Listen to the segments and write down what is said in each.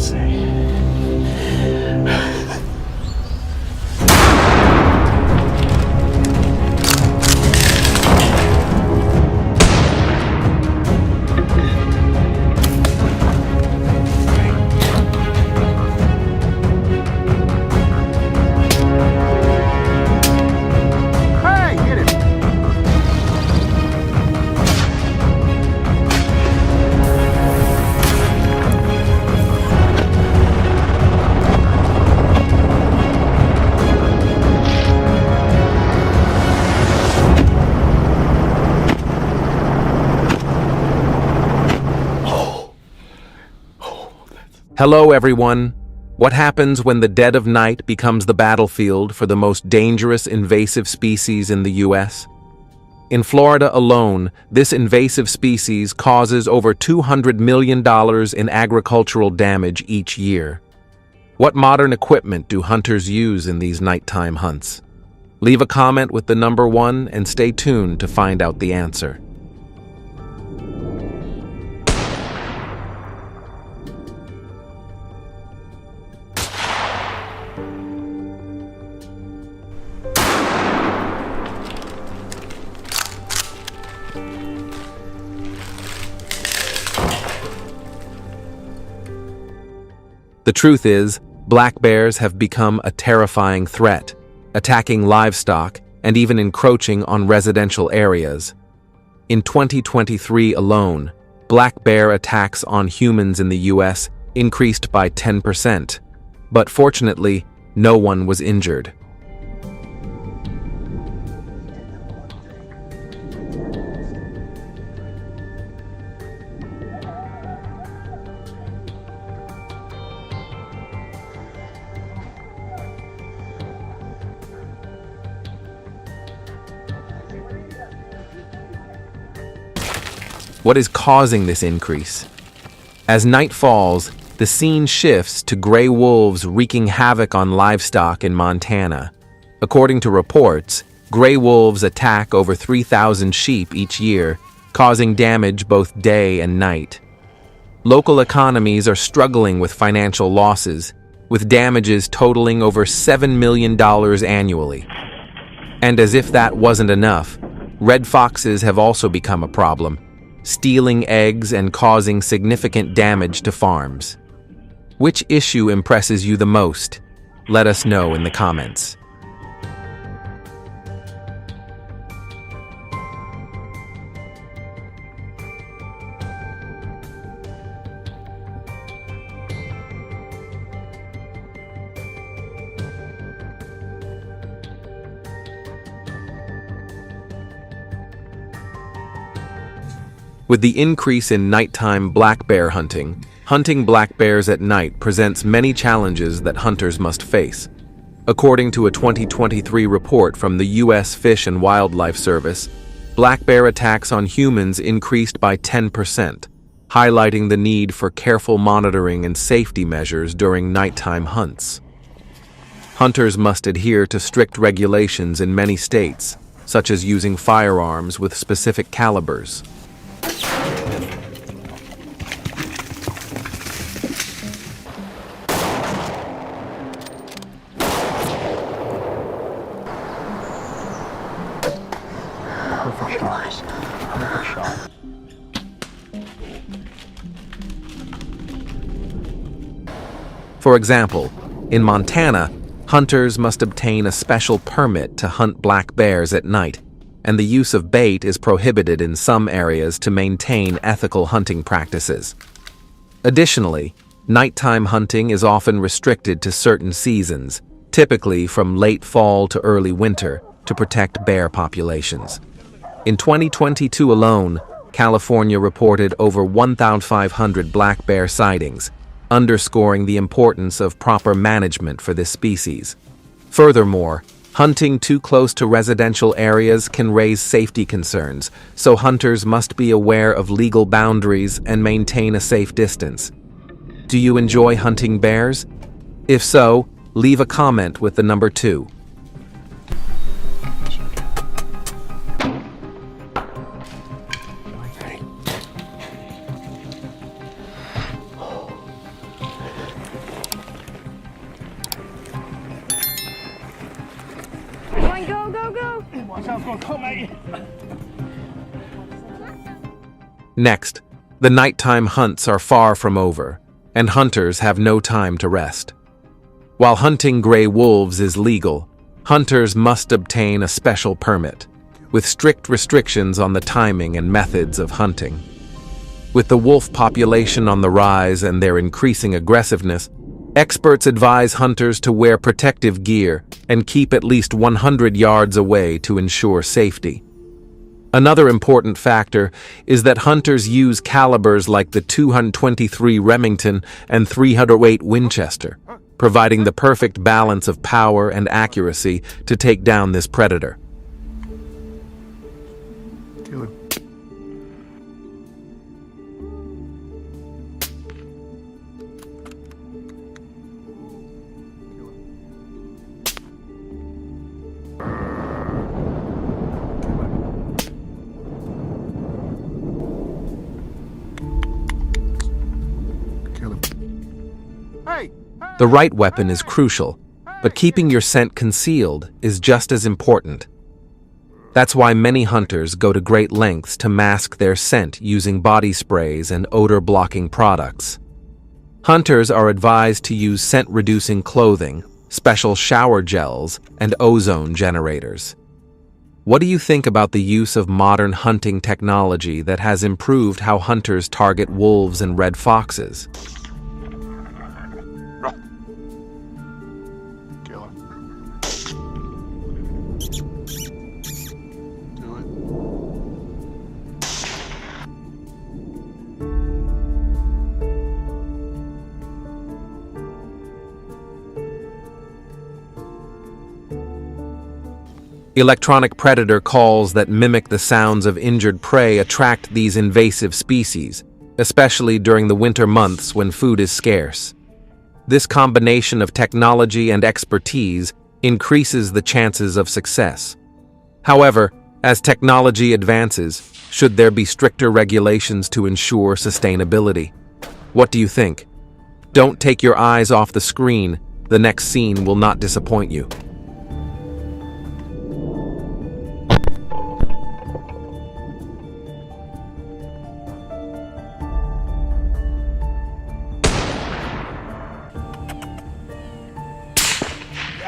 say. Hello everyone! What happens when the dead of night becomes the battlefield for the most dangerous invasive species in the US? In Florida alone, this invasive species causes over $200 million in agricultural damage each year. What modern equipment do hunters use in these nighttime hunts? Leave a comment with the number 1 and stay tuned to find out the answer. The truth is, black bears have become a terrifying threat, attacking livestock and even encroaching on residential areas. In 2023 alone, black bear attacks on humans in the US increased by 10%, but fortunately, no one was injured. What is causing this increase? As night falls, the scene shifts to gray wolves wreaking havoc on livestock in Montana. According to reports, gray wolves attack over 3,000 sheep each year, causing damage both day and night. Local economies are struggling with financial losses, with damages totaling over $7 million annually. And as if that wasn't enough, red foxes have also become a problem, stealing eggs and causing significant damage to farms. Which issue impresses you the most? Let us know in the comments. With the increase in nighttime black bear hunting, hunting black bears at night presents many challenges that hunters must face. According to a 2023 report from the U.S. Fish and Wildlife Service, black bear attacks on humans increased by 10%, highlighting the need for careful monitoring and safety measures during nighttime hunts. Hunters must adhere to strict regulations in many states, such as using firearms with specific calibers. Perfect shot. For example, in Montana, hunters must obtain a special permit to hunt black bears at night, and the use of bait is prohibited in some areas to maintain ethical hunting practices. Additionally, nighttime hunting is often restricted to certain seasons, typically from late fall to early winter, to protect bear populations. In 2022 alone, California reported over 1,500 black bear sightings, underscoring the importance of proper management for this species. Furthermore, hunting too close to residential areas can raise safety concerns, so hunters must be aware of legal boundaries and maintain a safe distance. Do you enjoy hunting bears? If so, leave a comment with the number 2. Next, the nighttime hunts are far from over, and hunters have no time to rest. While hunting gray wolves is legal, hunters must obtain a special permit, with strict restrictions on the timing and methods of hunting. With the wolf population on the rise and their increasing aggressiveness, experts advise hunters to wear protective gear and keep at least 100 yards away to ensure safety. Another important factor is that hunters use calibers like the 223 Remington and 308 Winchester, providing the perfect balance of power and accuracy to take down this predator. The right weapon is crucial, but keeping your scent concealed is just as important. That's why many hunters go to great lengths to mask their scent using body sprays and odor-blocking products. Hunters are advised to use scent-reducing clothing, special shower gels, and ozone generators. What do you think about the use of modern hunting technology that has improved how hunters target wolves and red foxes? Electronic predator calls that mimic the sounds of injured prey attract these invasive species, especially during the winter months when food is scarce. This combination of technology and expertise increases the chances of success. However, as technology advances, should there be stricter regulations to ensure sustainability? What do you think? Don't take your eyes off the screen. The next scene will not disappoint you.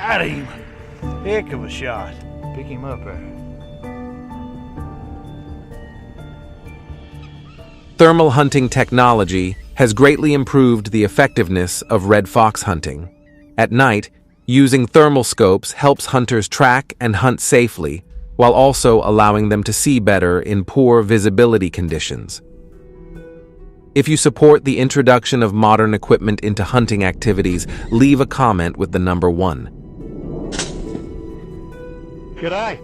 Got him. Heck of a shot. Pick him up there. Thermal hunting technology has greatly improved the effectiveness of red fox hunting. At night, using thermal scopes helps hunters track and hunt safely, while also allowing them to see better in poor visibility conditions. If you support the introduction of modern equipment into hunting activities, leave a comment with the number 1. G'day.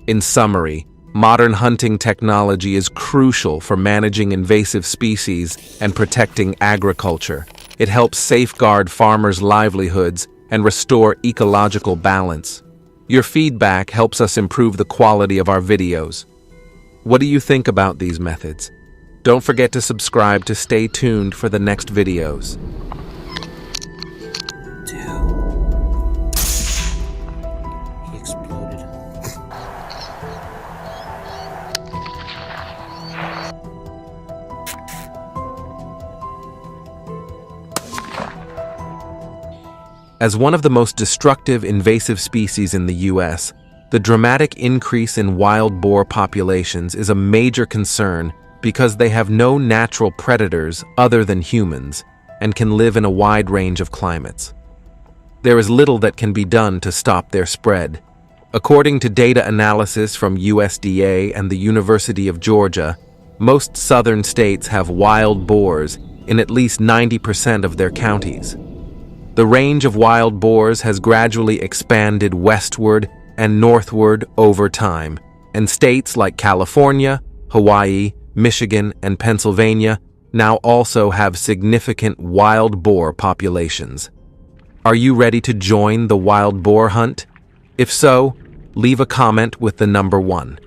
In summary, modern hunting technology is crucial for managing invasive species and protecting agriculture. It helps safeguard farmers' livelihoods and restore ecological balance. Your feedback helps us improve the quality of our videos. What do you think about these methods? Don't forget to subscribe to stay tuned for the next videos. He exploded. As one of the most destructive invasive species in the U.S., the dramatic increase in wild boar populations is a major concern because they have no natural predators other than humans and can live in a wide range of climates. There is little that can be done to stop their spread. According to data analysis from USDA and the University of Georgia, most southern states have wild boars in at least 90% of their counties. The range of wild boars has gradually expanded westward and northward over time, and states like California, Hawaii, Michigan, and Pennsylvania now also have significant wild boar populations. Are you ready to join the wild boar hunt? If so, Leave a comment with the number 1.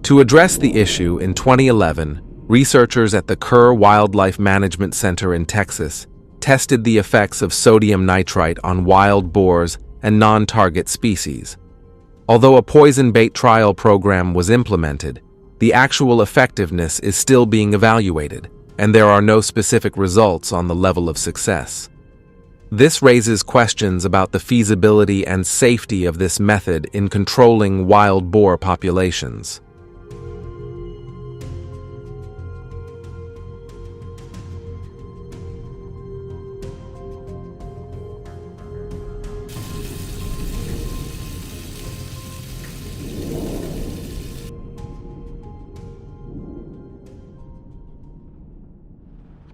To address the issue, in 2011, researchers at the Kerr Wildlife Management Center in Texas tested the effects of sodium nitrite on wild boars and non-target species. Although a poison bait trial program was implemented, the actual effectiveness is still being evaluated, and there are no specific results on the level of success. This raises questions about the feasibility and safety of this method in controlling wild boar populations.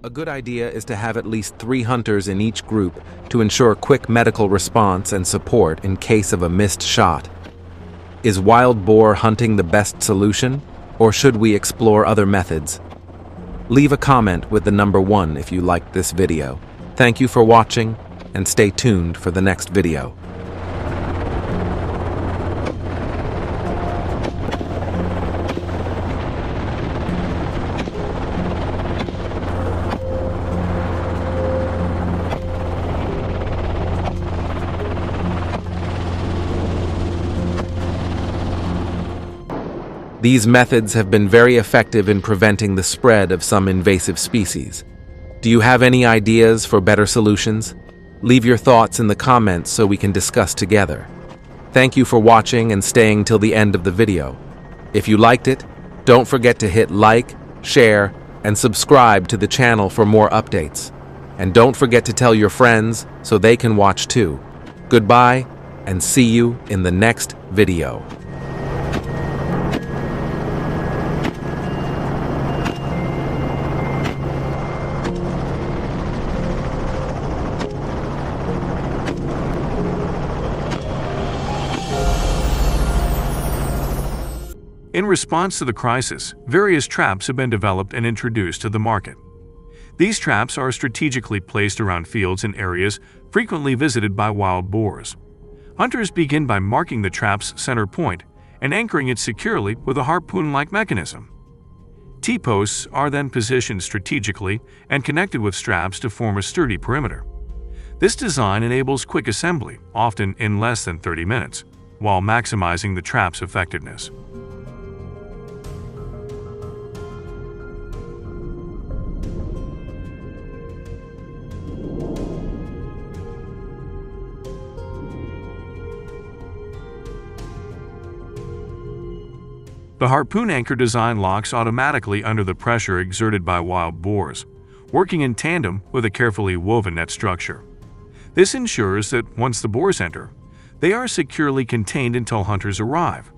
A good idea is to have at least 3 hunters in each group to ensure quick medical response and support in case of a missed shot. Is wild boar hunting the best solution, or should we explore other methods? Leave a comment with the number 1 if you liked this video. Thank you for watching, and stay tuned for the next video. These methods have been very effective in preventing the spread of some invasive species. Do you have any ideas for better solutions? Leave your thoughts in the comments so we can discuss together. Thank you for watching and staying till the end of the video. If you liked it, don't forget to hit like, share, and subscribe to the channel for more updates. And don't forget to tell your friends so they can watch too. Goodbye, and see you in the next video. In response to the crisis, various traps have been developed and introduced to the market. These traps are strategically placed around fields and areas frequently visited by wild boars. Hunters begin by marking the trap's center point and anchoring it securely with a harpoon-like mechanism. T-posts are then positioned strategically and connected with straps to form a sturdy perimeter. This design enables quick assembly, often in less than 30 minutes, while maximizing the trap's effectiveness. The harpoon anchor design locks automatically under the pressure exerted by wild boars, working in tandem with a carefully woven net structure. This ensures that once the boars enter, they are securely contained until hunters arrive.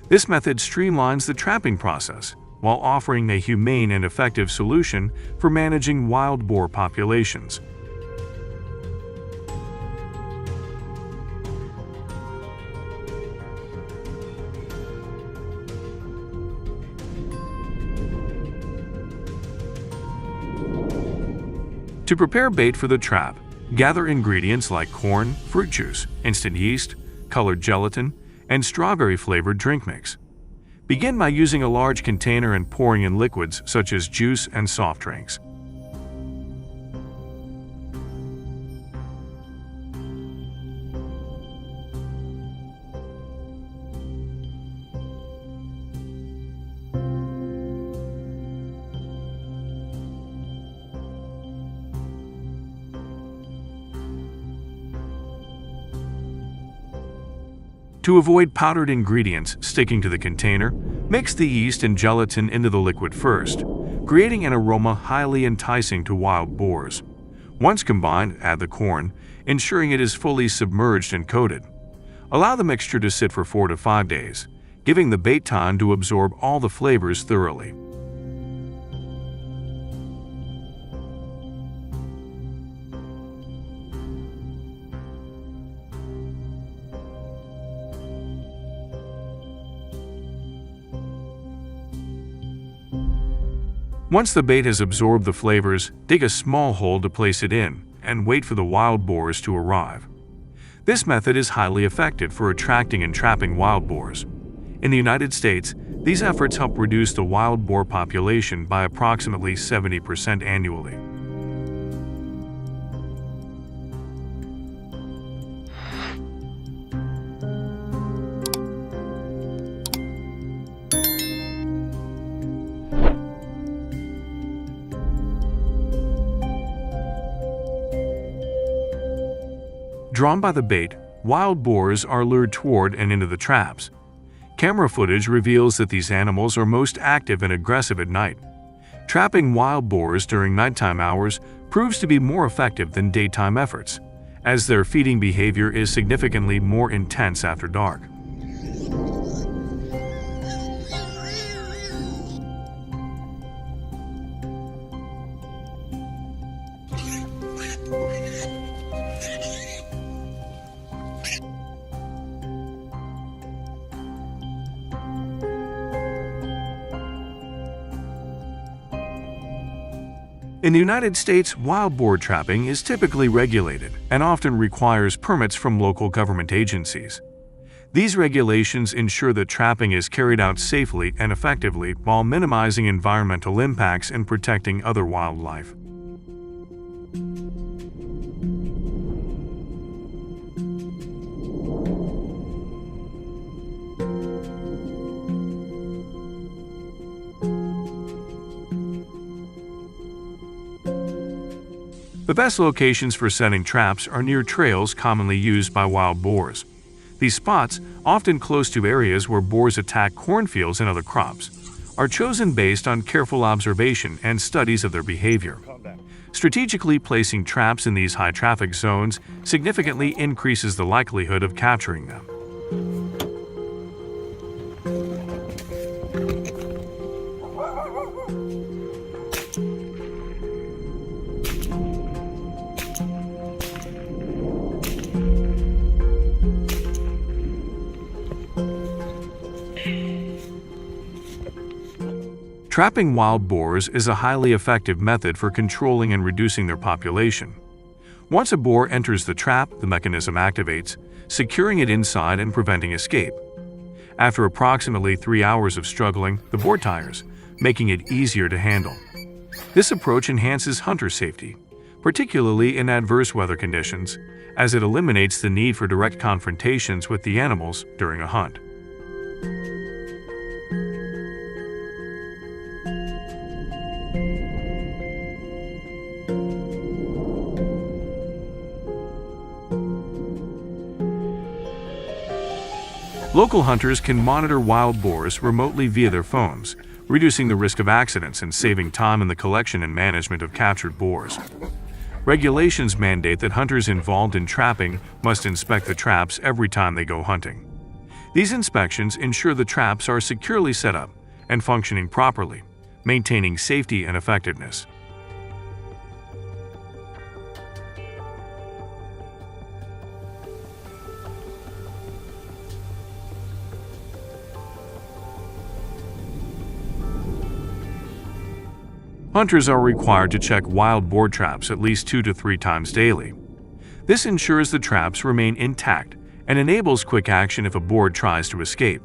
This method streamlines the trapping process while offering a humane and effective solution for managing wild boar populations. To prepare bait for the trap, gather ingredients like corn, fruit juice, instant yeast, colored gelatin, and strawberry-flavored drink mix. Begin by using a large container and pouring in liquids such as juice and soft drinks. To avoid powdered ingredients sticking to the container, mix the yeast and gelatin into the liquid first, creating an aroma highly enticing to wild boars. Once combined, add the corn, ensuring it is fully submerged and coated. Allow the mixture to sit for 4 to 5 days, giving the bait time to absorb all the flavors thoroughly. Once the bait has absorbed the flavors, dig a small hole to place it in and wait for the wild boars to arrive. This method is highly effective for attracting and trapping wild boars. In the United States, these efforts help reduce the wild boar population by approximately 70% annually. Drawn by the bait, wild boars are lured toward and into the traps. Camera footage reveals that these animals are most active and aggressive at night. Trapping wild boars during nighttime hours proves to be more effective than daytime efforts, as their feeding behavior is significantly more intense after dark. In the United States, wild boar trapping is typically regulated and often requires permits from local government agencies. These regulations ensure that trapping is carried out safely and effectively while minimizing environmental impacts and protecting other wildlife. The best locations for setting traps are near trails commonly used by wild boars. These spots, often close to areas where boars attack cornfields and other crops, are chosen based on careful observation and studies of their behavior. Strategically placing traps in these high-traffic zones significantly increases the likelihood of capturing them. Trapping wild boars is a highly effective method for controlling and reducing their population. Once a boar enters the trap, the mechanism activates, securing it inside and preventing escape. After approximately 3 hours of struggling, the boar tires, making it easier to handle. This approach enhances hunter safety, particularly in adverse weather conditions, as it eliminates the need for direct confrontations with the animals during a hunt. Local hunters can monitor wild boars remotely via their phones, reducing the risk of accidents and saving time in the collection and management of captured boars. Regulations mandate that hunters involved in trapping must inspect the traps every time they go hunting. These inspections ensure the traps are securely set up and functioning properly, maintaining safety and effectiveness. Hunters are required to check wild boar traps at least 2 to 3 times daily. This ensures the traps remain intact and enables quick action if a boar tries to escape.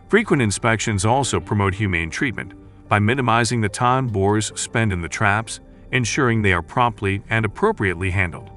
Frequent inspections also promote humane treatment by minimizing the time boars spend in the traps, ensuring they are promptly and appropriately handled.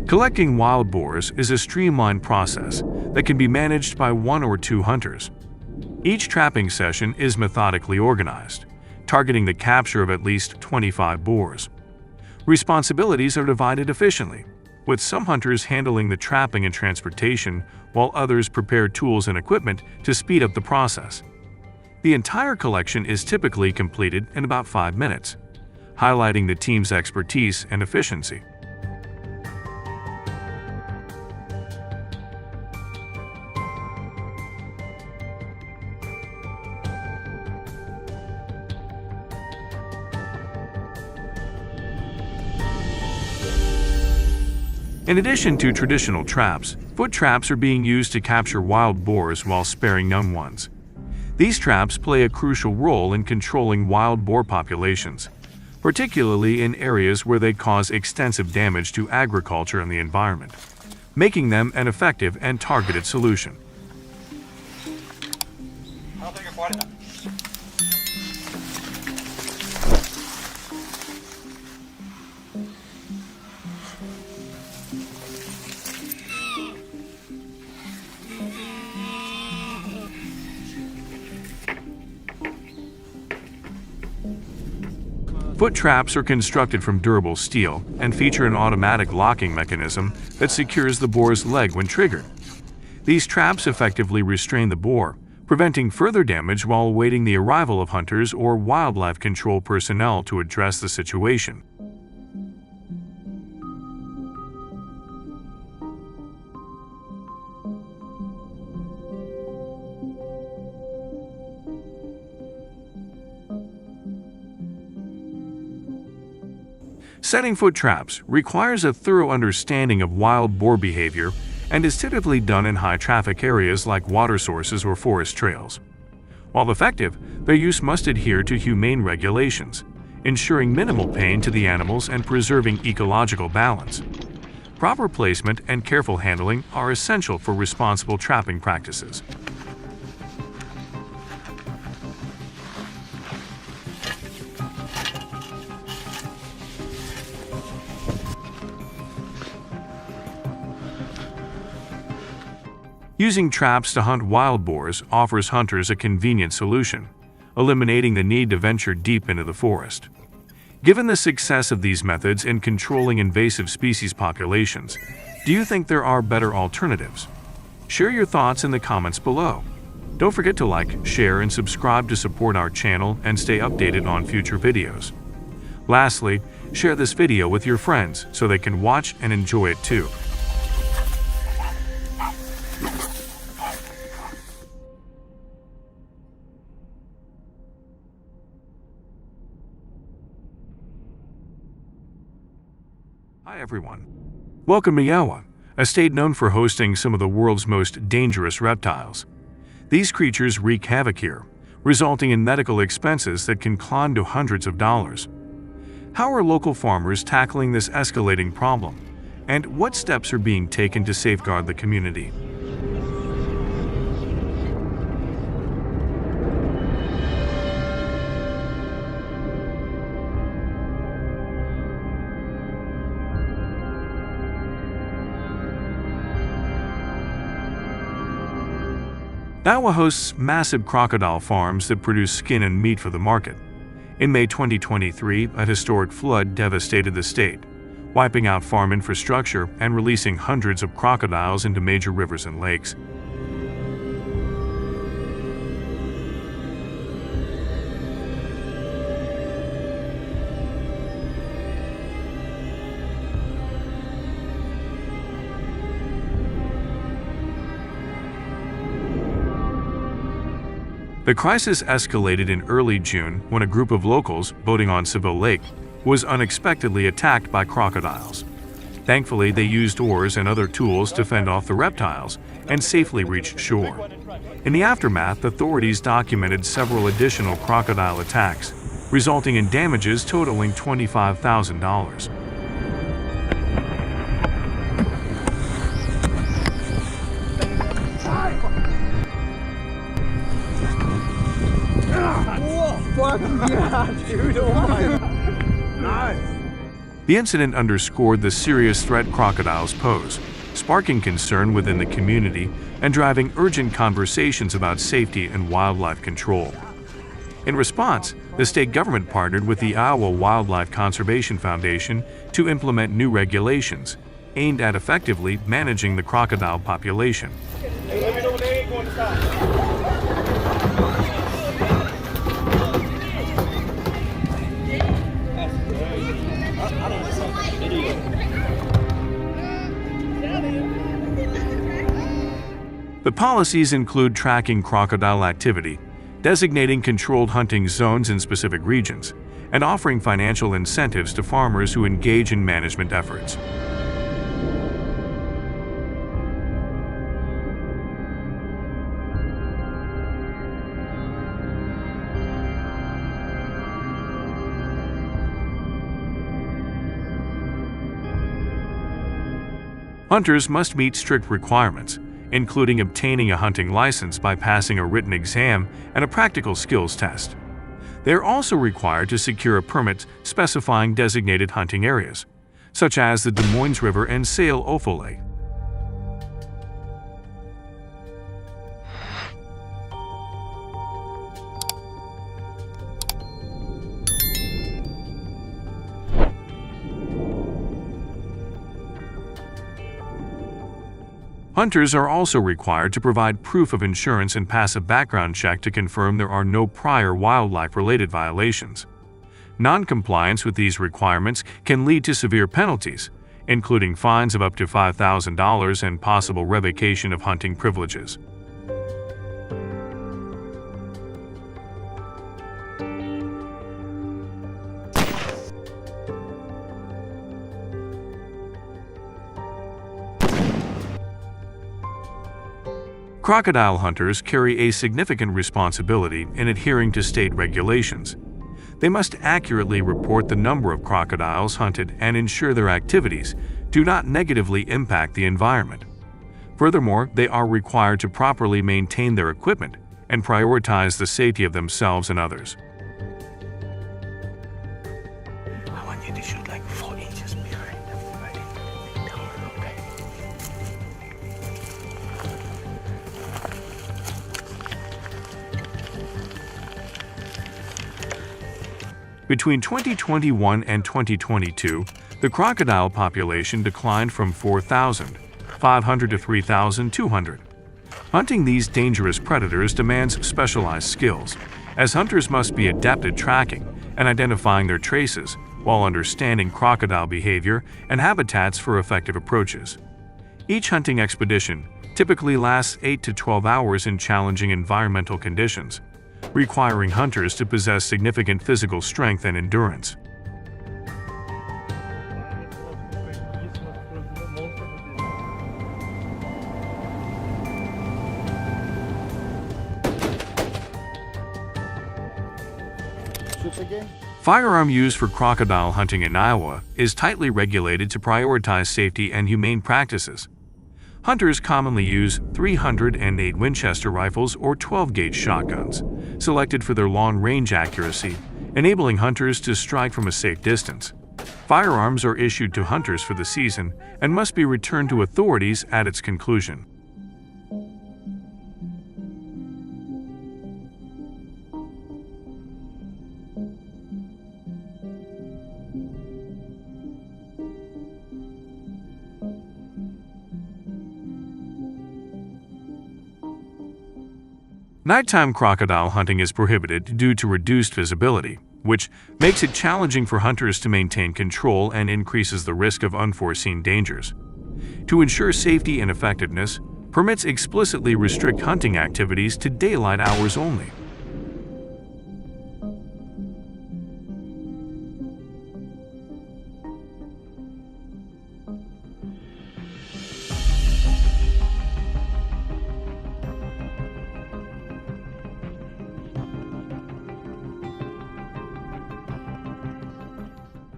Collecting wild boars is a streamlined process that can be managed by 1 or 2 hunters. Each trapping session is methodically organized, targeting the capture of at least 25 boars. Responsibilities are divided efficiently, with some hunters handling the trapping and transportation while others prepare tools and equipment to speed up the process. The entire collection is typically completed in about 5 minutes, highlighting the team's expertise and efficiency. In addition to traditional traps, foot traps are being used to capture wild boars while sparing young ones. These traps play a crucial role in controlling wild boar populations, particularly in areas where they cause extensive damage to agriculture and the environment, making them an effective and targeted solution. Foot traps are constructed from durable steel and feature an automatic locking mechanism that secures the boar's leg when triggered. These traps effectively restrain the boar, preventing further damage while awaiting the arrival of hunters or wildlife control personnel to address the situation. Setting foot traps requires a thorough understanding of wild boar behavior and is typically done in high-traffic areas like water sources or forest trails. While effective, their use must adhere to humane regulations, ensuring minimal pain to the animals and preserving ecological balance. Proper placement and careful handling are essential for responsible trapping practices. Using traps to hunt wild boars offers hunters a convenient solution, eliminating the need to venture deep into the forest. Given the success of these methods in controlling invasive species populations, do you think there are better alternatives? Share your thoughts in the comments below. Don't forget to like, share, and subscribe to support our channel and stay updated on future videos. Lastly, share this video with your friends so they can watch and enjoy it too. Hi everyone. Welcome to Yawa, a state known for hosting some of the world's most dangerous reptiles. These creatures wreak havoc here, resulting in medical expenses that can climb to hundreds of dollars. How are local farmers tackling this escalating problem, and what steps are being taken to safeguard the community? Yawa hosts massive crocodile farms that produce skin and meat for the market. In May 2023, a historic flood devastated the state, wiping out farm infrastructure and releasing hundreds of crocodiles into major rivers and lakes. The crisis escalated in early June when a group of locals boating on Seville Lake was unexpectedly attacked by crocodiles. Thankfully, they used oars and other tools to fend off the reptiles and safely reached shore. In the aftermath, authorities documented several additional crocodile attacks, resulting in damages totaling $25,000. The incident underscored the serious threat crocodiles pose, sparking concern within the community and driving urgent conversations about safety and wildlife control. In response, the state government partnered with the Iowa Wildlife Conservation Foundation to implement new regulations aimed at effectively managing the crocodile population. The policies include tracking crocodile activity, designating controlled hunting zones in specific regions, and offering financial incentives to farmers who engage in management efforts. Hunters must meet strict requirements, including obtaining a hunting license by passing a written exam and a practical skills test. They are also required to secure a permit specifying designated hunting areas, such as the Des Moines River and Sail-Ofo Lake. Hunters are also required to provide proof of insurance and pass a background check to confirm there are no prior wildlife-related violations. Non-compliance with these requirements can lead to severe penalties, including fines of up to $5,000 and possible revocation of hunting privileges. Crocodile hunters carry a significant responsibility in adhering to state regulations. They must accurately report the number of crocodiles hunted and ensure their activities do not negatively impact the environment. Furthermore, they are required to properly maintain their equipment and prioritize the safety of themselves and others. I want you to shoot like 4 inches behind them. Ready? Okay. Between 2021 and 2022, the crocodile population declined from 4,500 to 3,200. Hunting these dangerous predators demands specialized skills, as hunters must be adept at tracking and identifying their traces while understanding crocodile behavior and habitats for effective approaches. Each hunting expedition typically lasts 8 to 12 hours in challenging environmental conditions, requiring hunters to possess significant physical strength and endurance. Firearm use for crocodile hunting in Iowa is tightly regulated to prioritize safety and humane practices. Hunters commonly use .308 Winchester rifles or 12-gauge shotguns, selected for their long-range accuracy, enabling hunters to strike from a safe distance. Firearms are issued to hunters for the season and must be returned to authorities at its conclusion. Nighttime crocodile hunting is prohibited due to reduced visibility, which makes it challenging for hunters to maintain control and increases the risk of unforeseen dangers. To ensure safety and effectiveness, permits explicitly restrict hunting activities to daylight hours only.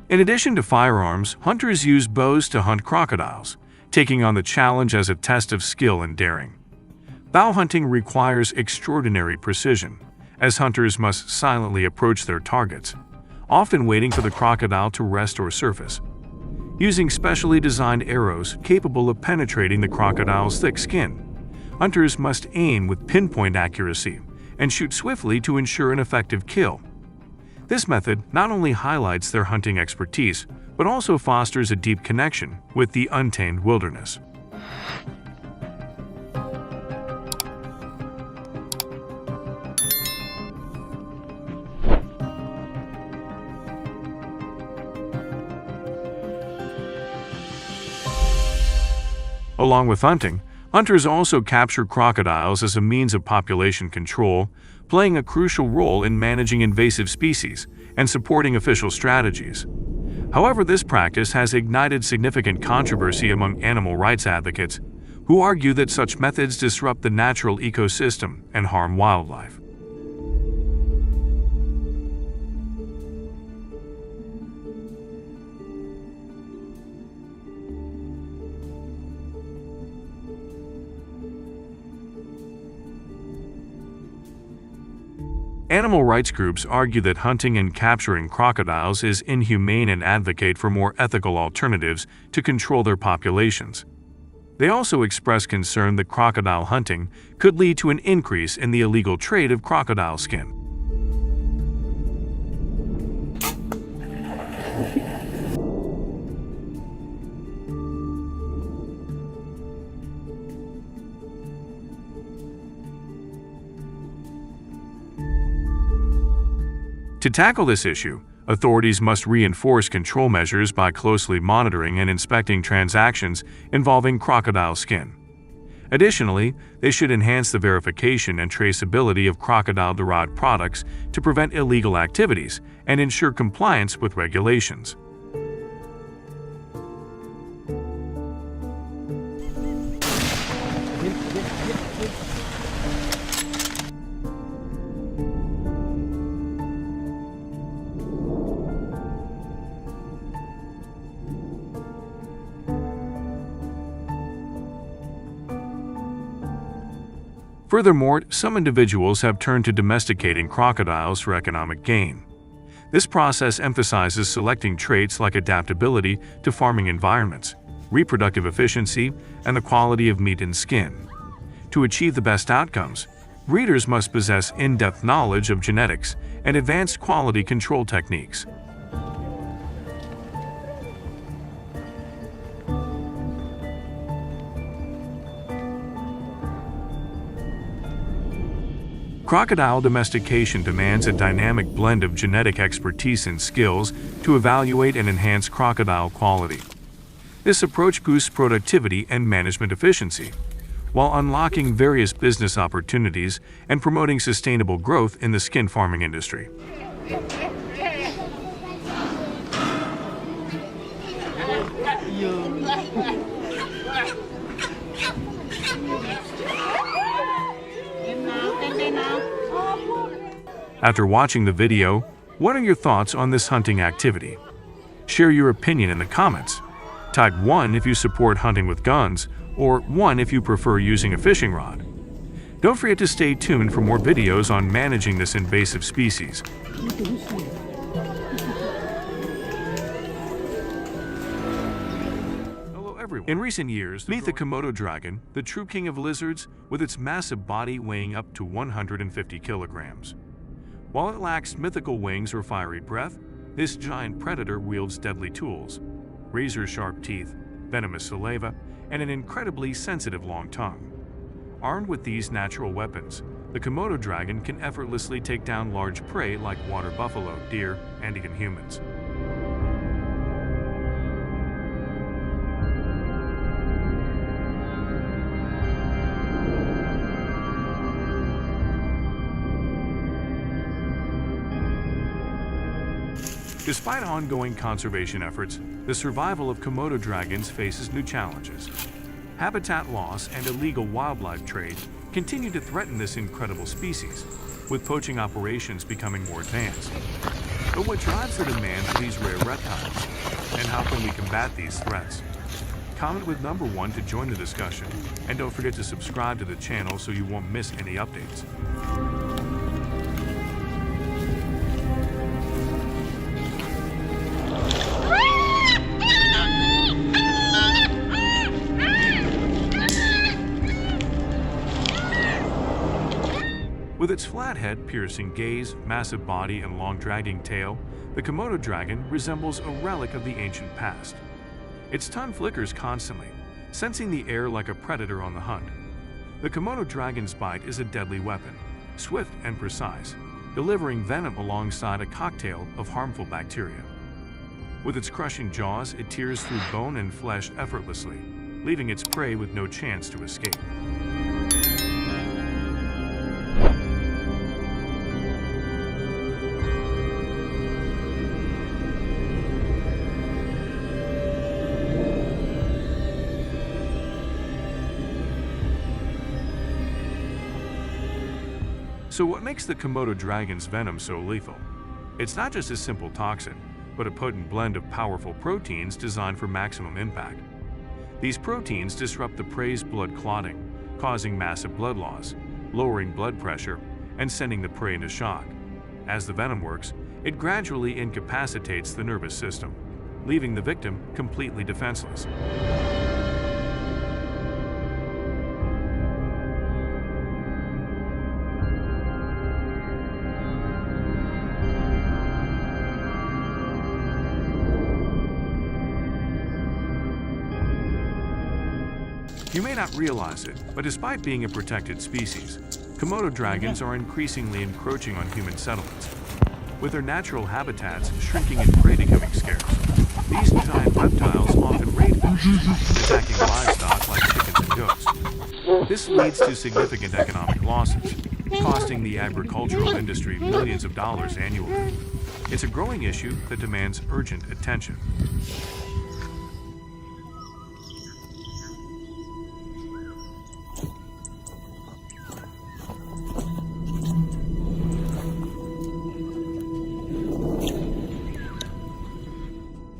In addition to firearms, hunters use bows to hunt crocodiles, taking on the challenge as a test of skill and daring. Bow hunting requires extraordinary precision, as hunters must silently approach their targets, often waiting for the crocodile to rest or surface. Using specially designed arrows capable of penetrating the crocodile's thick skin, hunters must aim with pinpoint accuracy and shoot swiftly to ensure an effective kill. This method not only highlights their hunting expertise, but also fosters a deep connection with the untamed wilderness. Along with hunting, hunters also capture crocodiles as a means of population control, playing a crucial role in managing invasive species and supporting official strategies. However, this practice has ignited significant controversy among animal rights advocates, who argue that such methods disrupt the natural ecosystem and harm wildlife. Animal rights groups argue that hunting and capturing crocodiles is inhumane and advocate for more ethical alternatives to control their populations. They also express concern that crocodile hunting could lead to an increase in the illegal trade of crocodile skin. To tackle this issue, authorities must reinforce control measures by closely monitoring and inspecting transactions involving crocodile skin. Additionally, they should enhance the verification and traceability of crocodile-derived products to prevent illegal activities and ensure compliance with regulations. Furthermore, some individuals have turned to domesticating crocodiles for economic gain. This process emphasizes selecting traits like adaptability to farming environments, reproductive efficiency, and the quality of meat and skin. To achieve the best outcomes, breeders must possess in-depth knowledge of genetics and advanced quality control techniques. Crocodile domestication demands a dynamic blend of genetic expertise and skills to evaluate and enhance crocodile quality. This approach boosts productivity and management efficiency, while unlocking various business opportunities and promoting sustainable growth in the skin farming industry. After watching the video, what are your thoughts on this hunting activity? Share your opinion in the comments. Type 1 if you support hunting with guns, or 1 if you prefer using a fishing rod. Don't forget to stay tuned for more videos on managing this invasive species. Hello everyone. In recent years, meet the Komodo dragon, the true king of lizards, with its massive body weighing up to 150 kilograms. While it lacks mythical wings or fiery breath, this giant predator wields deadly tools, razor-sharp teeth, venomous saliva, and an incredibly sensitive long tongue. Armed with these natural weapons, the Komodo dragon can effortlessly take down large prey like water buffalo, deer, and even humans. Despite ongoing conservation efforts, the survival of Komodo dragons faces new challenges. Habitat loss and illegal wildlife trade continue to threaten this incredible species, with poaching operations becoming more advanced. But what drives the demand for these rare reptiles, and how can we combat these threats? Comment with number 1 to join the discussion, and don't forget to subscribe to the channel so you won't miss any updates. With its flat head, piercing gaze, massive body, and long dragging tail, the Komodo dragon resembles a relic of the ancient past. Its tongue flickers constantly, sensing the air like a predator on the hunt. The Komodo dragon's bite is a deadly weapon, swift and precise, delivering venom alongside a cocktail of harmful bacteria. With its crushing jaws, it tears through bone and flesh effortlessly, leaving its prey with no chance to escape. So what makes the Komodo dragon's venom so lethal? It's not just a simple toxin, but a potent blend of powerful proteins designed for maximum impact. These proteins disrupt the prey's blood clotting, causing massive blood loss, lowering blood pressure, and sending the prey into shock, As the venom works, it gradually incapacitates the nervous system, leaving the victim completely defenseless. You may not realize it, but despite being a protected species, Komodo dragons are increasingly encroaching on human settlements. With their natural habitats shrinking and prey becoming scarce, these giant reptiles often raid villages, attacking livestock like chickens and goats. This leads to significant economic losses, costing the agricultural industry millions of dollars annually. It's a growing issue that demands urgent attention.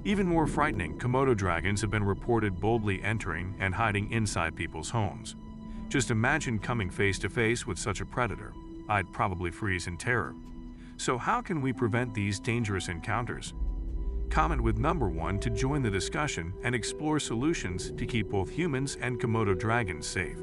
Even more frightening, Komodo dragons have been reported boldly entering and hiding inside people's homes. Just imagine coming face to face with such a predator. I'd probably freeze in terror. So how can we prevent these dangerous encounters? Comment with number 1 to join the discussion and explore solutions to keep both humans and Komodo dragons safe.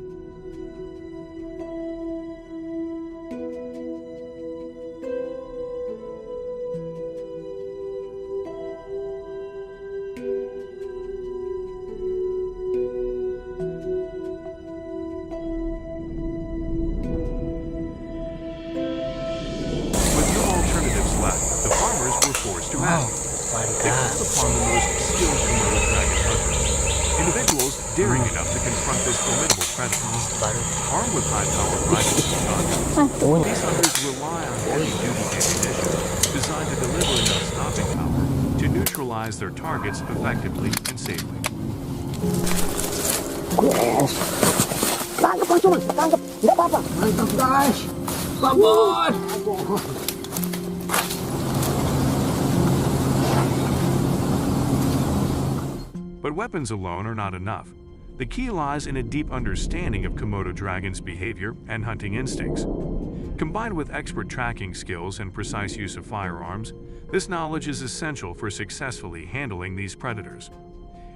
Forced to act. They called upon the most skilled Komodo dragon hunters, individuals daring enough to confront this formidable predator. Armed with high-powered rifles and guns, these hunters rely on heavy-duty ammunition designed to deliver enough stopping power to neutralize their targets effectively and safely. Yes. Tangkap cuma, tangkap, tidak apa-apa. Mantap guys, babon. But weapons alone are not enough. The key lies in a deep understanding of Komodo dragons' behavior and hunting instincts. Combined with expert tracking skills and precise use of firearms, this knowledge is essential for successfully handling these predators.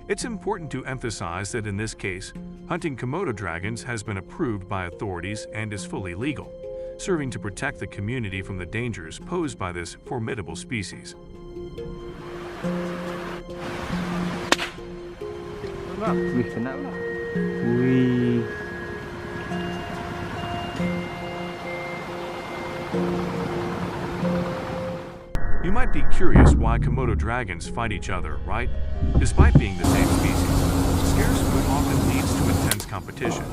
It's important to emphasize that in this case, hunting Komodo dragons has been approved by authorities and is fully legal, serving to protect the community from the dangers posed by this formidable species. Wih, kena lah. Wih. You might be curious why Komodo dragons fight each other, right? Despite being the same species, scarce food often leads to intense competition.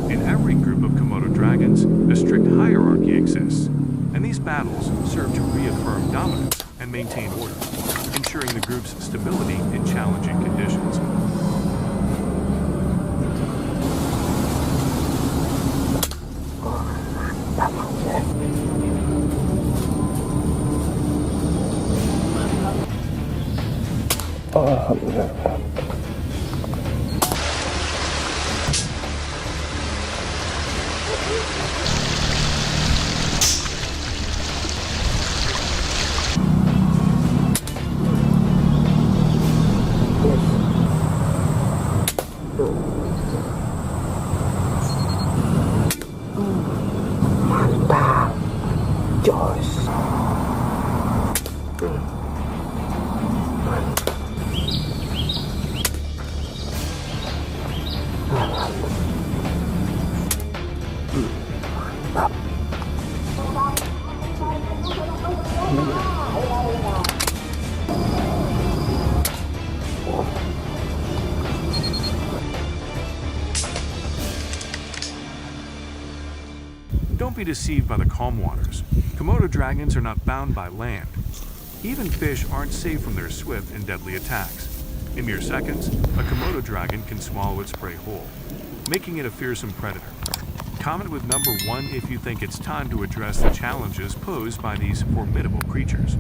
In every group of Komodo dragons, a strict hierarchy exists, and these battles serve to reaffirm dominance and maintain order, ensuring the group's stability in challenging conditions. Mantap, Jos. Don't be deceived by the calm waters. Komodo dragons are not bound by land. Even fish aren't safe from their swift and deadly attacks. In mere seconds, a Komodo dragon can swallow its prey whole, making it a fearsome predator. Comment with number 1 if you think it's time to address the challenges posed by these formidable creatures.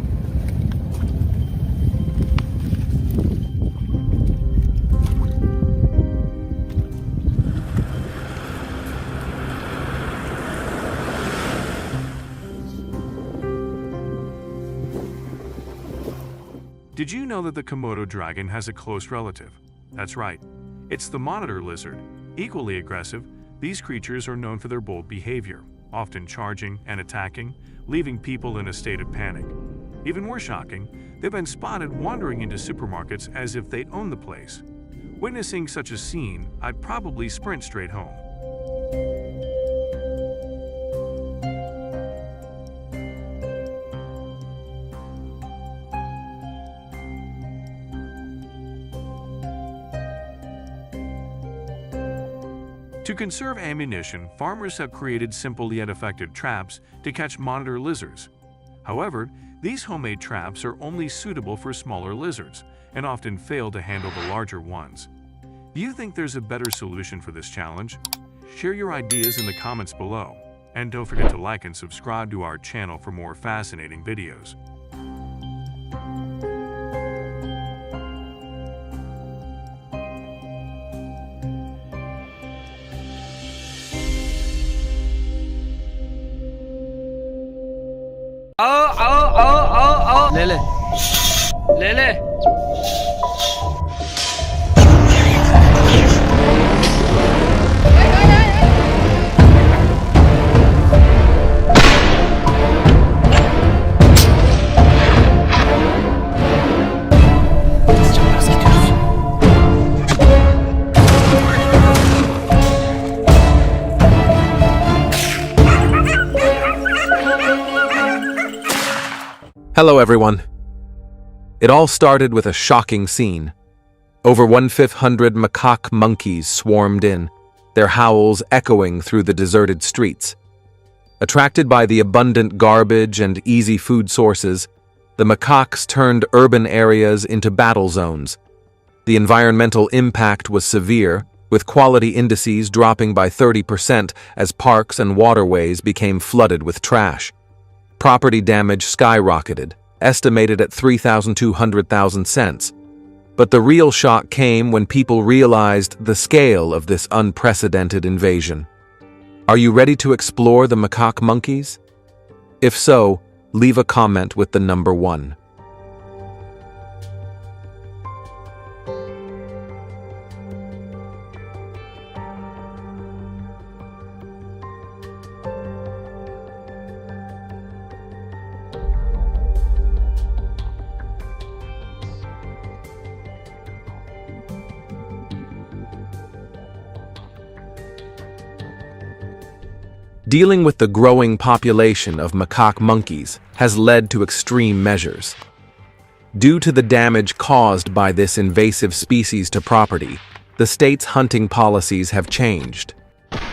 Did you know that the Komodo dragon has a close relative? That's right, it's the monitor lizard. Equally aggressive, these creatures are known for their bold behavior, often charging and attacking, leaving people in a state of panic. Even more shocking, they've been spotted wandering into supermarkets as if they own the place. Witnessing such a scene, I'd probably sprint straight home. To conserve ammunition, farmers have created simple yet effective traps to catch monitor lizards. However, these homemade traps are only suitable for smaller lizards and often fail to handle the larger ones. Do you think there's a better solution for this challenge? Share your ideas in the comments below, and don't forget to like and subscribe to our channel for more fascinating videos. ले ले ले ले Hello everyone. It all started with a shocking scene. Over 1,500 macaque monkeys swarmed in, their howls echoing through the deserted streets. Attracted by the abundant garbage and easy food sources, the macaques turned urban areas into battle zones. The environmental impact was severe, with quality indices dropping by 30% as parks and waterways became flooded with trash. Property damage skyrocketed, estimated at $3,200,000. But the real shock came when people realized the scale of this unprecedented invasion. Are you ready to explore the macaque monkeys? If so, leave a comment with the number 1. Dealing with the growing population of macaque monkeys has led to extreme measures. Due to the damage caused by this invasive species to property, the state's hunting policies have changed.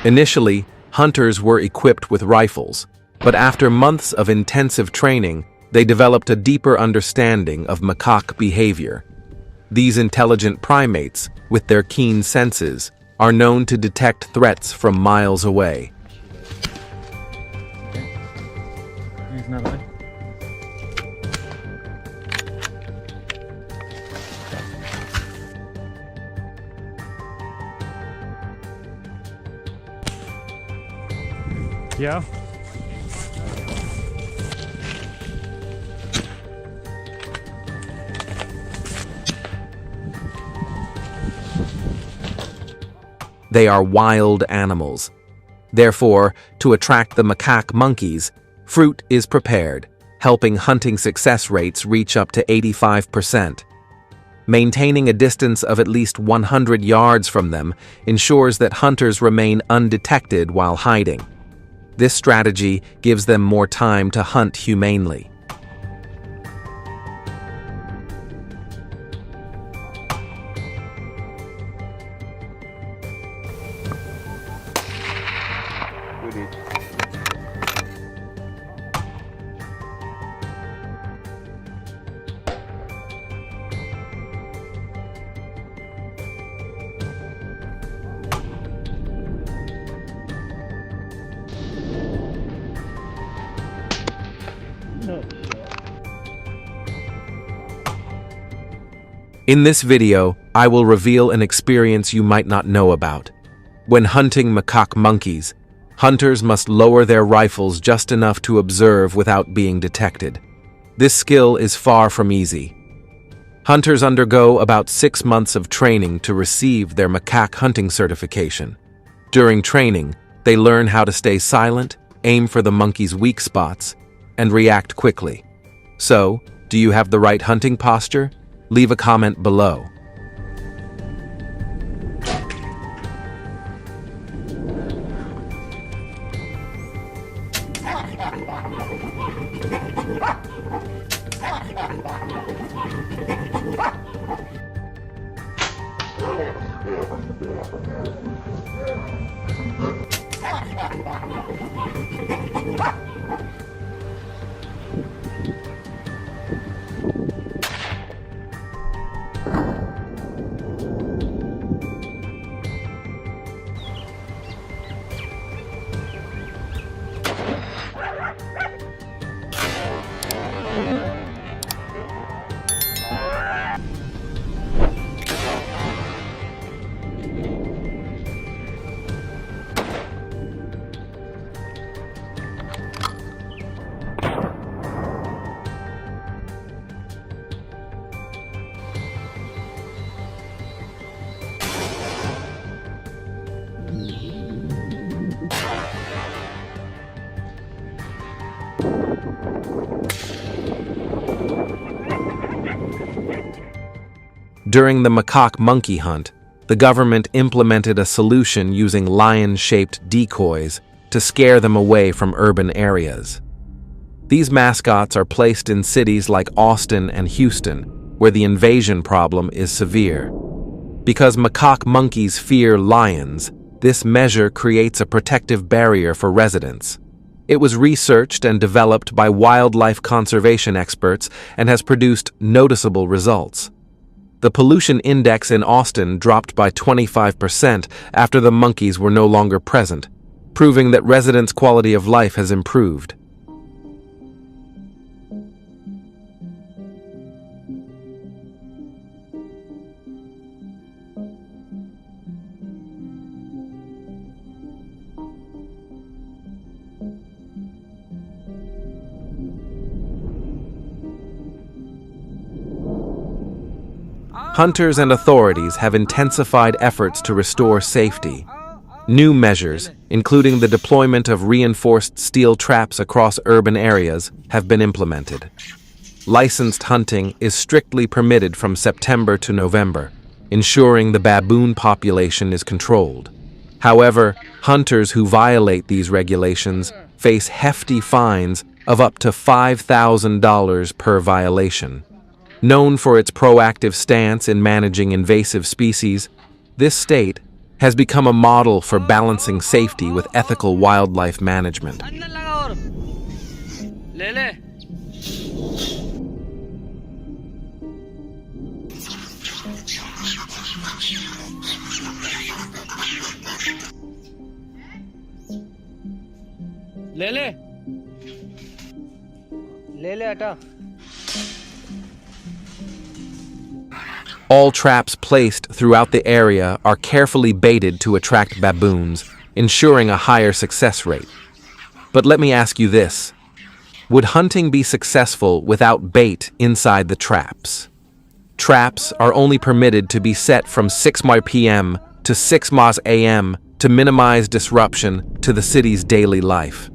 Initially, hunters were equipped with rifles, but after months of intensive training, they developed a deeper understanding of macaque behavior. These intelligent primates, with their keen senses, are known to detect threats from miles away. Yeah. They are wild animals. Therefore, to attract the macaque monkeys, fruit is prepared, helping hunting success rates reach up to 85%. Maintaining a distance of at least 100 yards from them ensures that hunters remain undetected while hiding. This strategy gives them more time to hunt humanely. In this video, I will reveal an experience you might not know about. When hunting macaque monkeys, hunters must lower their rifles just enough to observe without being detected. This skill is far from easy. Hunters undergo about 6 months of training to receive their macaque hunting certification. During training, they learn how to stay silent, aim for the monkey's weak spots, and react quickly. So, do you have the right hunting posture? Leave a comment below. During the macaque monkey hunt, the government implemented a solution using lion-shaped decoys to scare them away from urban areas. These mascots are placed in cities like Austin and Houston, where the invasion problem is severe. Because macaque monkeys fear lions, this measure creates a protective barrier for residents. It was researched and developed by wildlife conservation experts and has produced noticeable results. The pollution index in Austin dropped by 25% after the monkeys were no longer present, proving that residents' quality of life has improved. Hunters and authorities have intensified efforts to restore safety. New measures, including the deployment of reinforced steel traps across urban areas, have been implemented. Licensed hunting is strictly permitted from September to November, ensuring the baboon population is controlled. However, hunters who violate these regulations face hefty fines of up to $5,000 per violation. Known for its proactive stance in managing invasive species, this state has become a model for balancing safety with ethical wildlife management. All traps placed throughout the area are carefully baited to attract baboons, ensuring a higher success rate. But let me ask you this: would hunting be successful without bait inside the traps? Traps are only permitted to be set from 6 p.m. to 6 a.m. to minimize disruption to the city's daily life.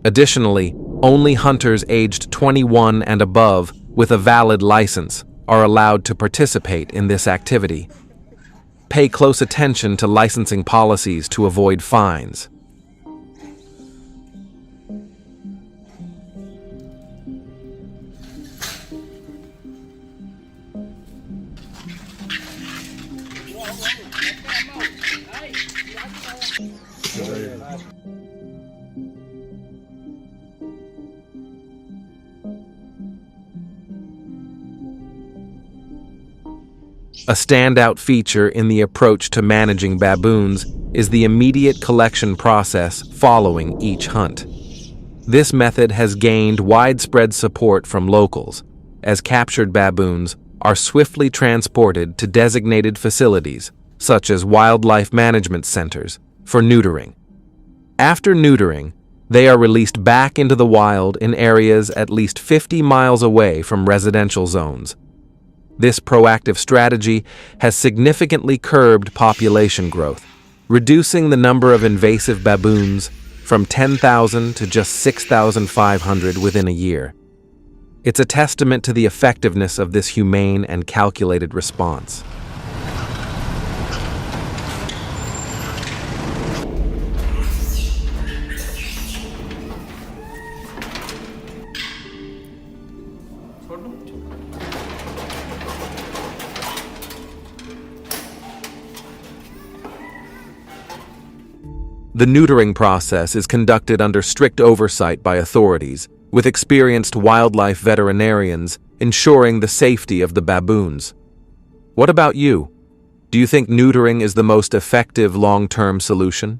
Additionally, only hunters aged 21 and above with a valid license are allowed to participate in this activity. Pay close attention to licensing policies to avoid fines. A standout feature in the approach to managing baboons is the immediate collection process following each hunt. This method has gained widespread support from locals, as captured baboons are swiftly transported to designated facilities, such as wildlife management centers, for neutering. After neutering, they are released back into the wild in areas at least 50 miles away from residential zones. This proactive strategy has significantly curbed population growth, reducing the number of invasive baboons from 10,000 to just 6,500 within a year. It's a testament to the effectiveness of this humane and calculated response. The neutering process is conducted under strict oversight by authorities, with experienced wildlife veterinarians ensuring the safety of the baboons. What about you? Do you think neutering is the most effective long-term solution?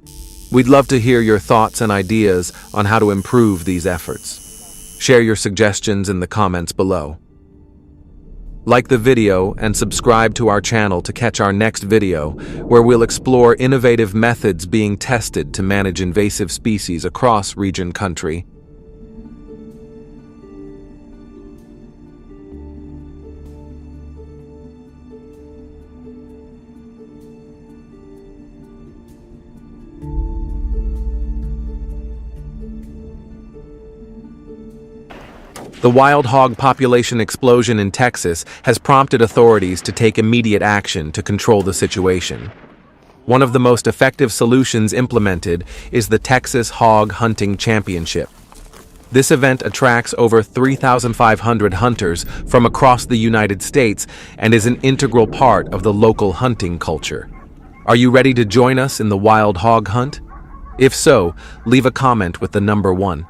We'd love to hear your thoughts and ideas on how to improve these efforts. Share your suggestions in the comments below. Like the video and subscribe to our channel to catch our next video, where we'll explore innovative methods being tested to manage invasive species across region country. The wild hog population explosion in Texas has prompted authorities to take immediate action to control the situation. One of the most effective solutions implemented is the Texas Hog Hunting Championship. This event attracts over 3,500 hunters from across the United States and is an integral part of the local hunting culture. Are you ready to join us in the wild hog hunt? If so, leave a comment with the number 1.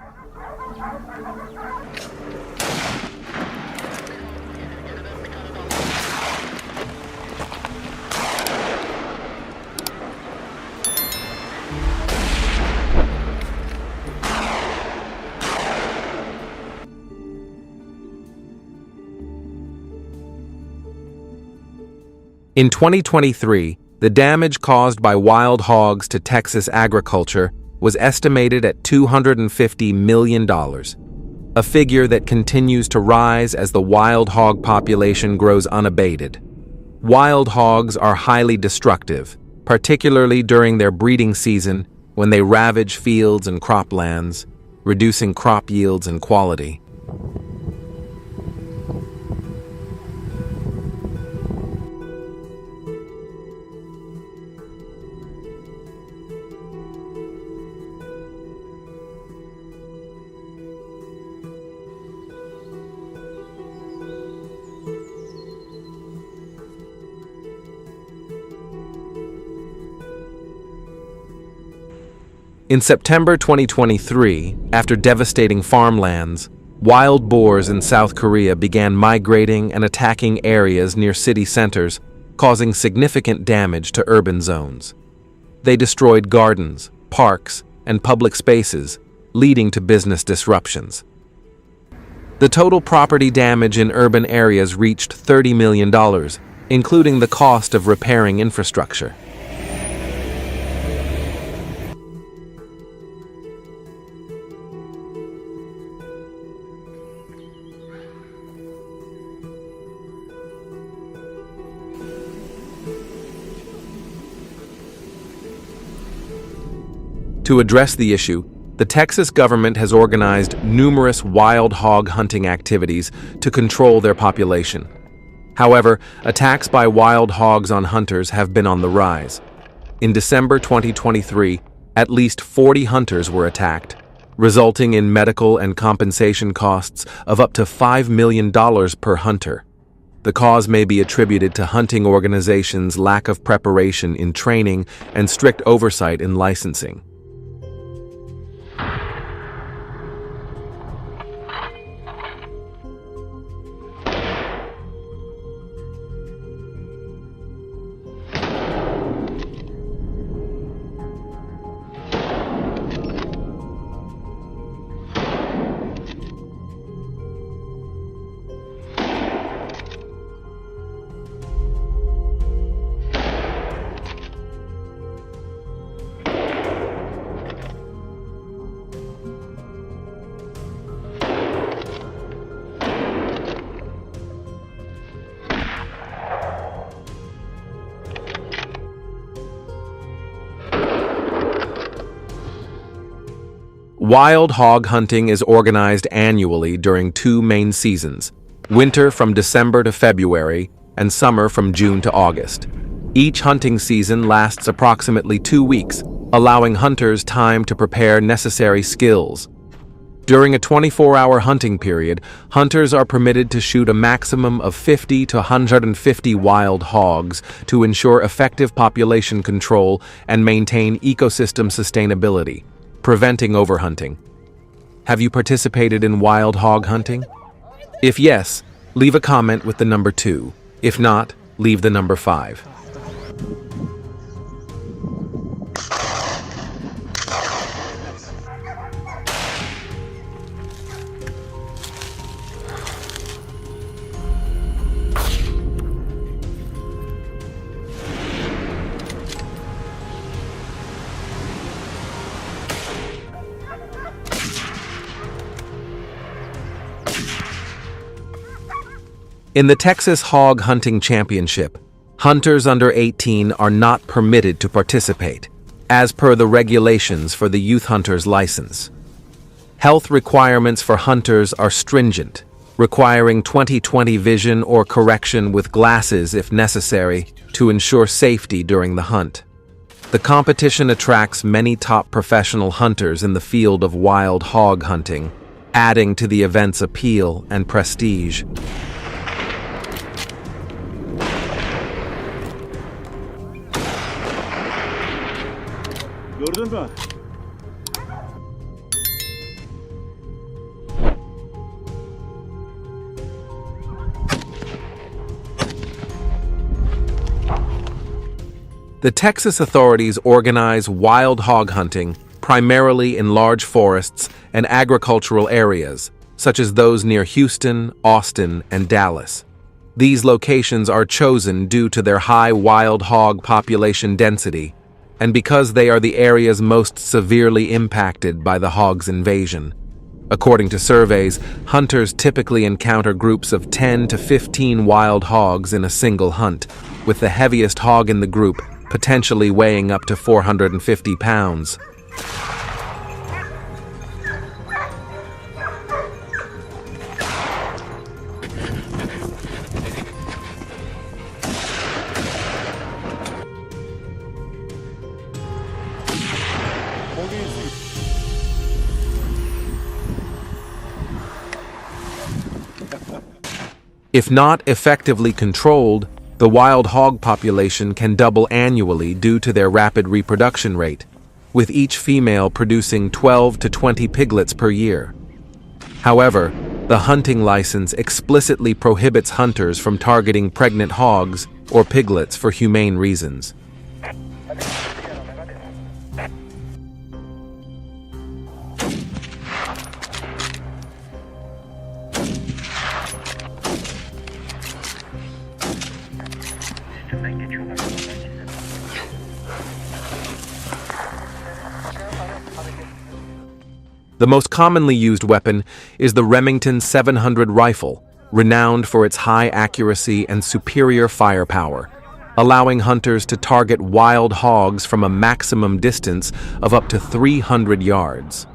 In 2023, the damage caused by wild hogs to Texas agriculture was estimated at $250 million, a figure that continues to rise as the wild hog population grows unabated. Wild hogs are highly destructive, particularly during their breeding season when they ravage fields and croplands, reducing crop yields and quality. In September 2023, after devastating farmlands, wild boars in South Korea began migrating and attacking areas near city centers, causing significant damage to urban zones. They destroyed gardens, parks, and public spaces, leading to business disruptions. The total property damage in urban areas reached $30 million, including the cost of repairing infrastructure. To address the issue, the Texas government has organized numerous wild hog hunting activities to control their population. However, attacks by wild hogs on hunters have been on the rise. In December 2023, at least 40 hunters were attacked, resulting in medical and compensation costs of up to $5 million per hunter. The cause may be attributed to hunting organizations' lack of preparation in training and strict oversight in licensing. Wild hog hunting is organized annually during two main seasons, winter from December to February and summer from June to August. Each hunting season lasts approximately 2 weeks, allowing hunters time to prepare necessary skills. During a 24-hour hunting period, hunters are permitted to shoot a maximum of 50 to 150 wild hogs to ensure effective population control and maintain ecosystem sustainability, preventing overhunting. Have you participated in wild hog hunting? If yes, leave a comment with the number 2. If not, leave the number 5. In the Texas Hog Hunting Championship, hunters under 18 are not permitted to participate, as per the regulations for the youth hunter's license. Health requirements for hunters are stringent, requiring 20/20 vision or correction with glasses if necessary to ensure safety during the hunt. The competition attracts many top professional hunters in the field of wild hog hunting, adding to the event's appeal and prestige. Gördün mü? The Texas authorities organize wild hog hunting primarily in large forests and agricultural areas, such as those near Houston, Austin, and Dallas. These locations are chosen due to their high wild hog population density, and because they are the areas most severely impacted by the hog's invasion. According to surveys, hunters typically encounter groups of 10 to 15 wild hogs in a single hunt, with the heaviest hog in the group potentially weighing up to 450 pounds. If not effectively controlled, the wild hog population can double annually due to their rapid reproduction rate, with each female producing 12 to 20 piglets per year. However, the hunting license explicitly prohibits hunters from targeting pregnant hogs or piglets for humane reasons. The most commonly used weapon is the Remington 700 rifle, renowned for its high accuracy and superior firepower, allowing hunters to target wild hogs from a maximum distance of up to 300 yards.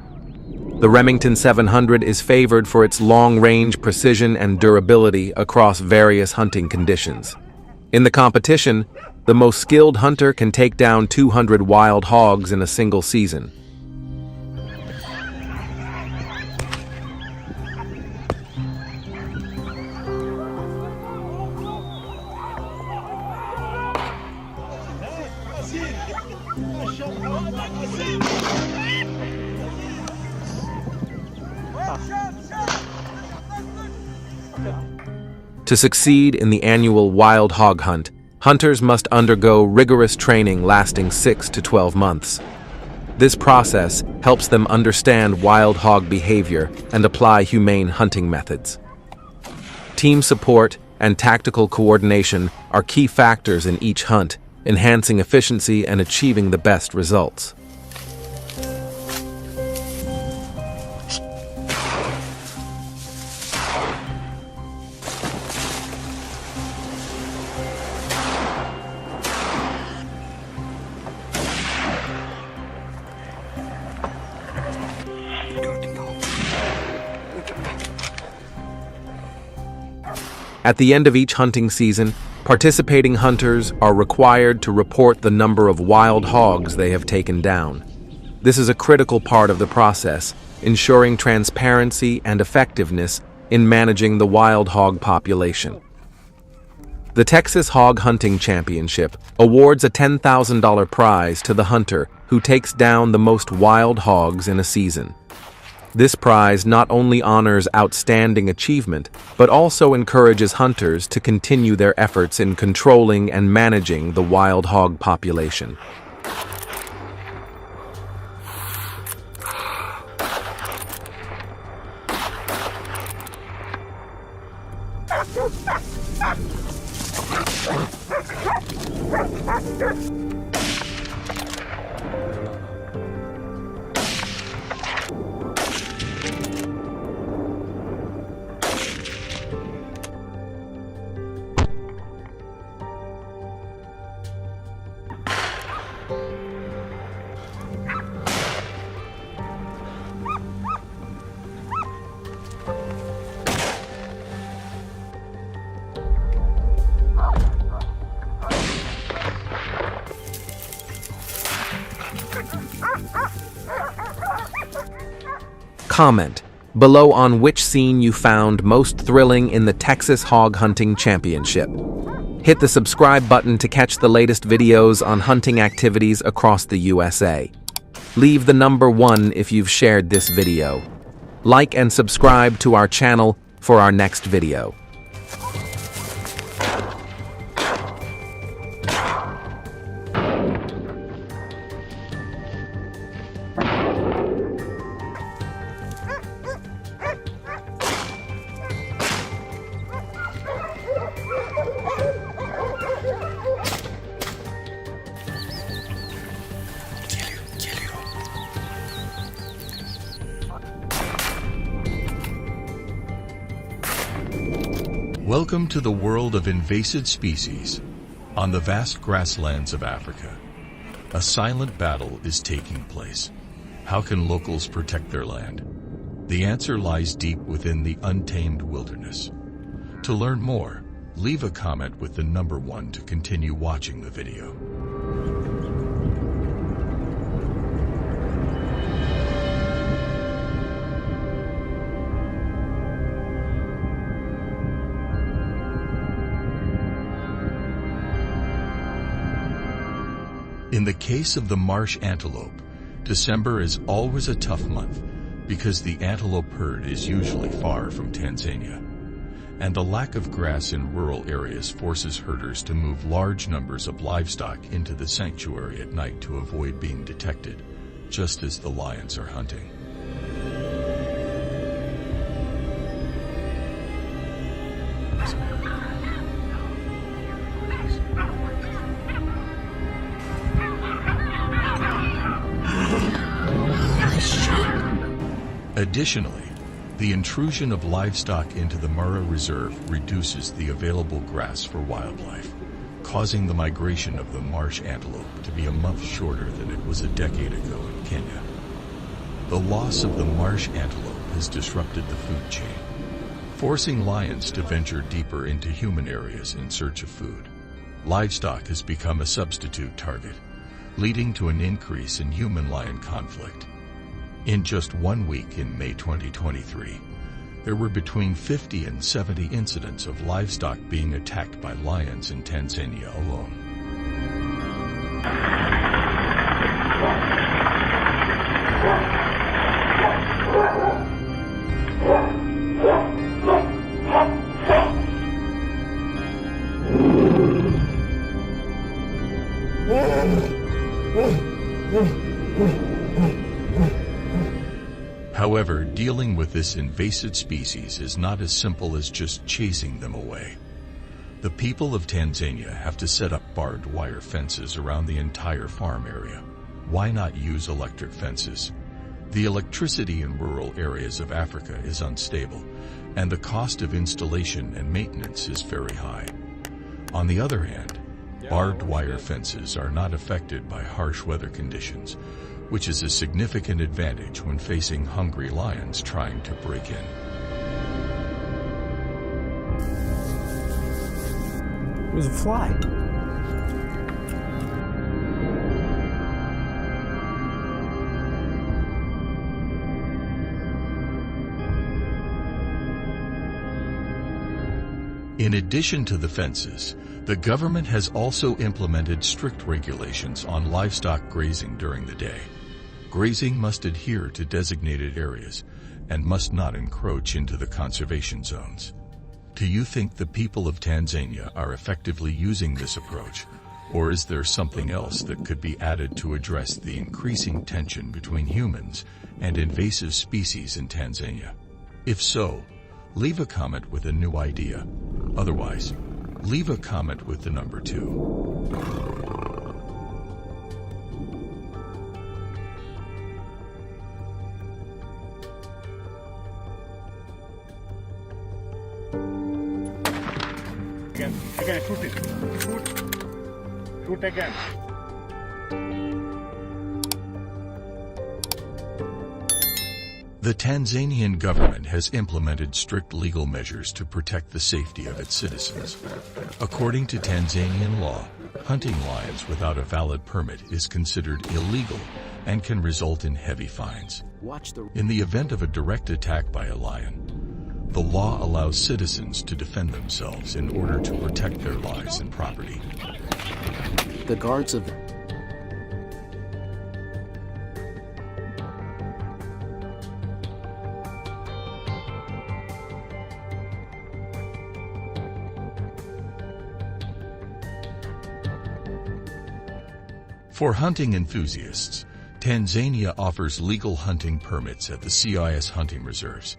The Remington 700 is favored for its long-range precision and durability across various hunting conditions. In the competition, the most skilled hunter can take down 200 wild hogs in a single season. To succeed in the annual wild hog hunt, hunters must undergo rigorous training lasting 6 to 12 months. This process helps them understand wild hog behavior and apply humane hunting methods. Team support and tactical coordination are key factors in each hunt, enhancing efficiency and achieving the best results. At the end of each hunting season, participating hunters are required to report the number of wild hogs they have taken down. This is a critical part of the process, ensuring transparency and effectiveness in managing the wild hog population. The Texas Hog Hunting Championship awards a $10,000 prize to the hunter who takes down the most wild hogs in a season. This prize not only honors outstanding achievement, but also encourages hunters to continue their efforts in controlling and managing the wild hog population. Comment below on which scene you found most thrilling in the Texas Hog Hunting Championship. Hit the subscribe button to catch the latest videos on hunting activities across the USA. Leave the number 1 if you've shared this video. Like and subscribe to our channel for our next video. Welcome to the world of invasive species. On the vast grasslands of Africa, a silent battle is taking place. How can locals protect their land? The answer lies deep within the untamed wilderness. To learn more, leave a comment with the number 1 to continue watching the video. In the case of the marsh antelope, December is always a tough month because the antelope herd is usually far from Tanzania. And the lack of grass in rural areas forces herders to move large numbers of livestock into the sanctuary at night to avoid being detected, just as the lions are hunting. Additionally, the intrusion of livestock into the Mara Reserve reduces the available grass for wildlife, causing the migration of the marsh antelope to be a month shorter than it was a decade ago in Kenya. The loss of the marsh antelope has disrupted the food chain, forcing lions to venture deeper into human areas in search of food. Livestock has become a substitute target, leading to an increase in human-lion conflict. In just 1 week in May 2023, there were between 50 and 70 incidents of livestock being attacked by lions in Tanzania alone. However, dealing with this invasive species is not as simple as just chasing them away. The people of Tanzania have to set up barbed wire fences around the entire farm area. Why not use electric fences? The electricity in rural areas of Africa is unstable, and the cost of installation and maintenance is very high. On the other hand, barbed wire fences are not affected by harsh weather conditions, which is a significant advantage when facing hungry lions trying to break in. It was a fly. In addition to the fences, the government has also implemented strict regulations on livestock grazing during the day. Grazing must adhere to designated areas and must not encroach into the conservation zones. Do you think the people of Tanzania are effectively using this approach, or is there something else that could be added to address the increasing tension between humans and invasive species in Tanzania? If so, leave a comment with a new idea. Otherwise, leave a comment with the number 2. Again, shoot it. Shoot again. The Tanzanian government has implemented strict legal measures to protect the safety of its citizens. According to Tanzanian law, hunting lions without a valid permit is considered illegal and can result in heavy fines. In the event of a direct attack by a lion, the law allows citizens to defend themselves in order to protect their lives and property. The guards of For hunting enthusiasts, Tanzania offers legal hunting permits at the CIS hunting reserves.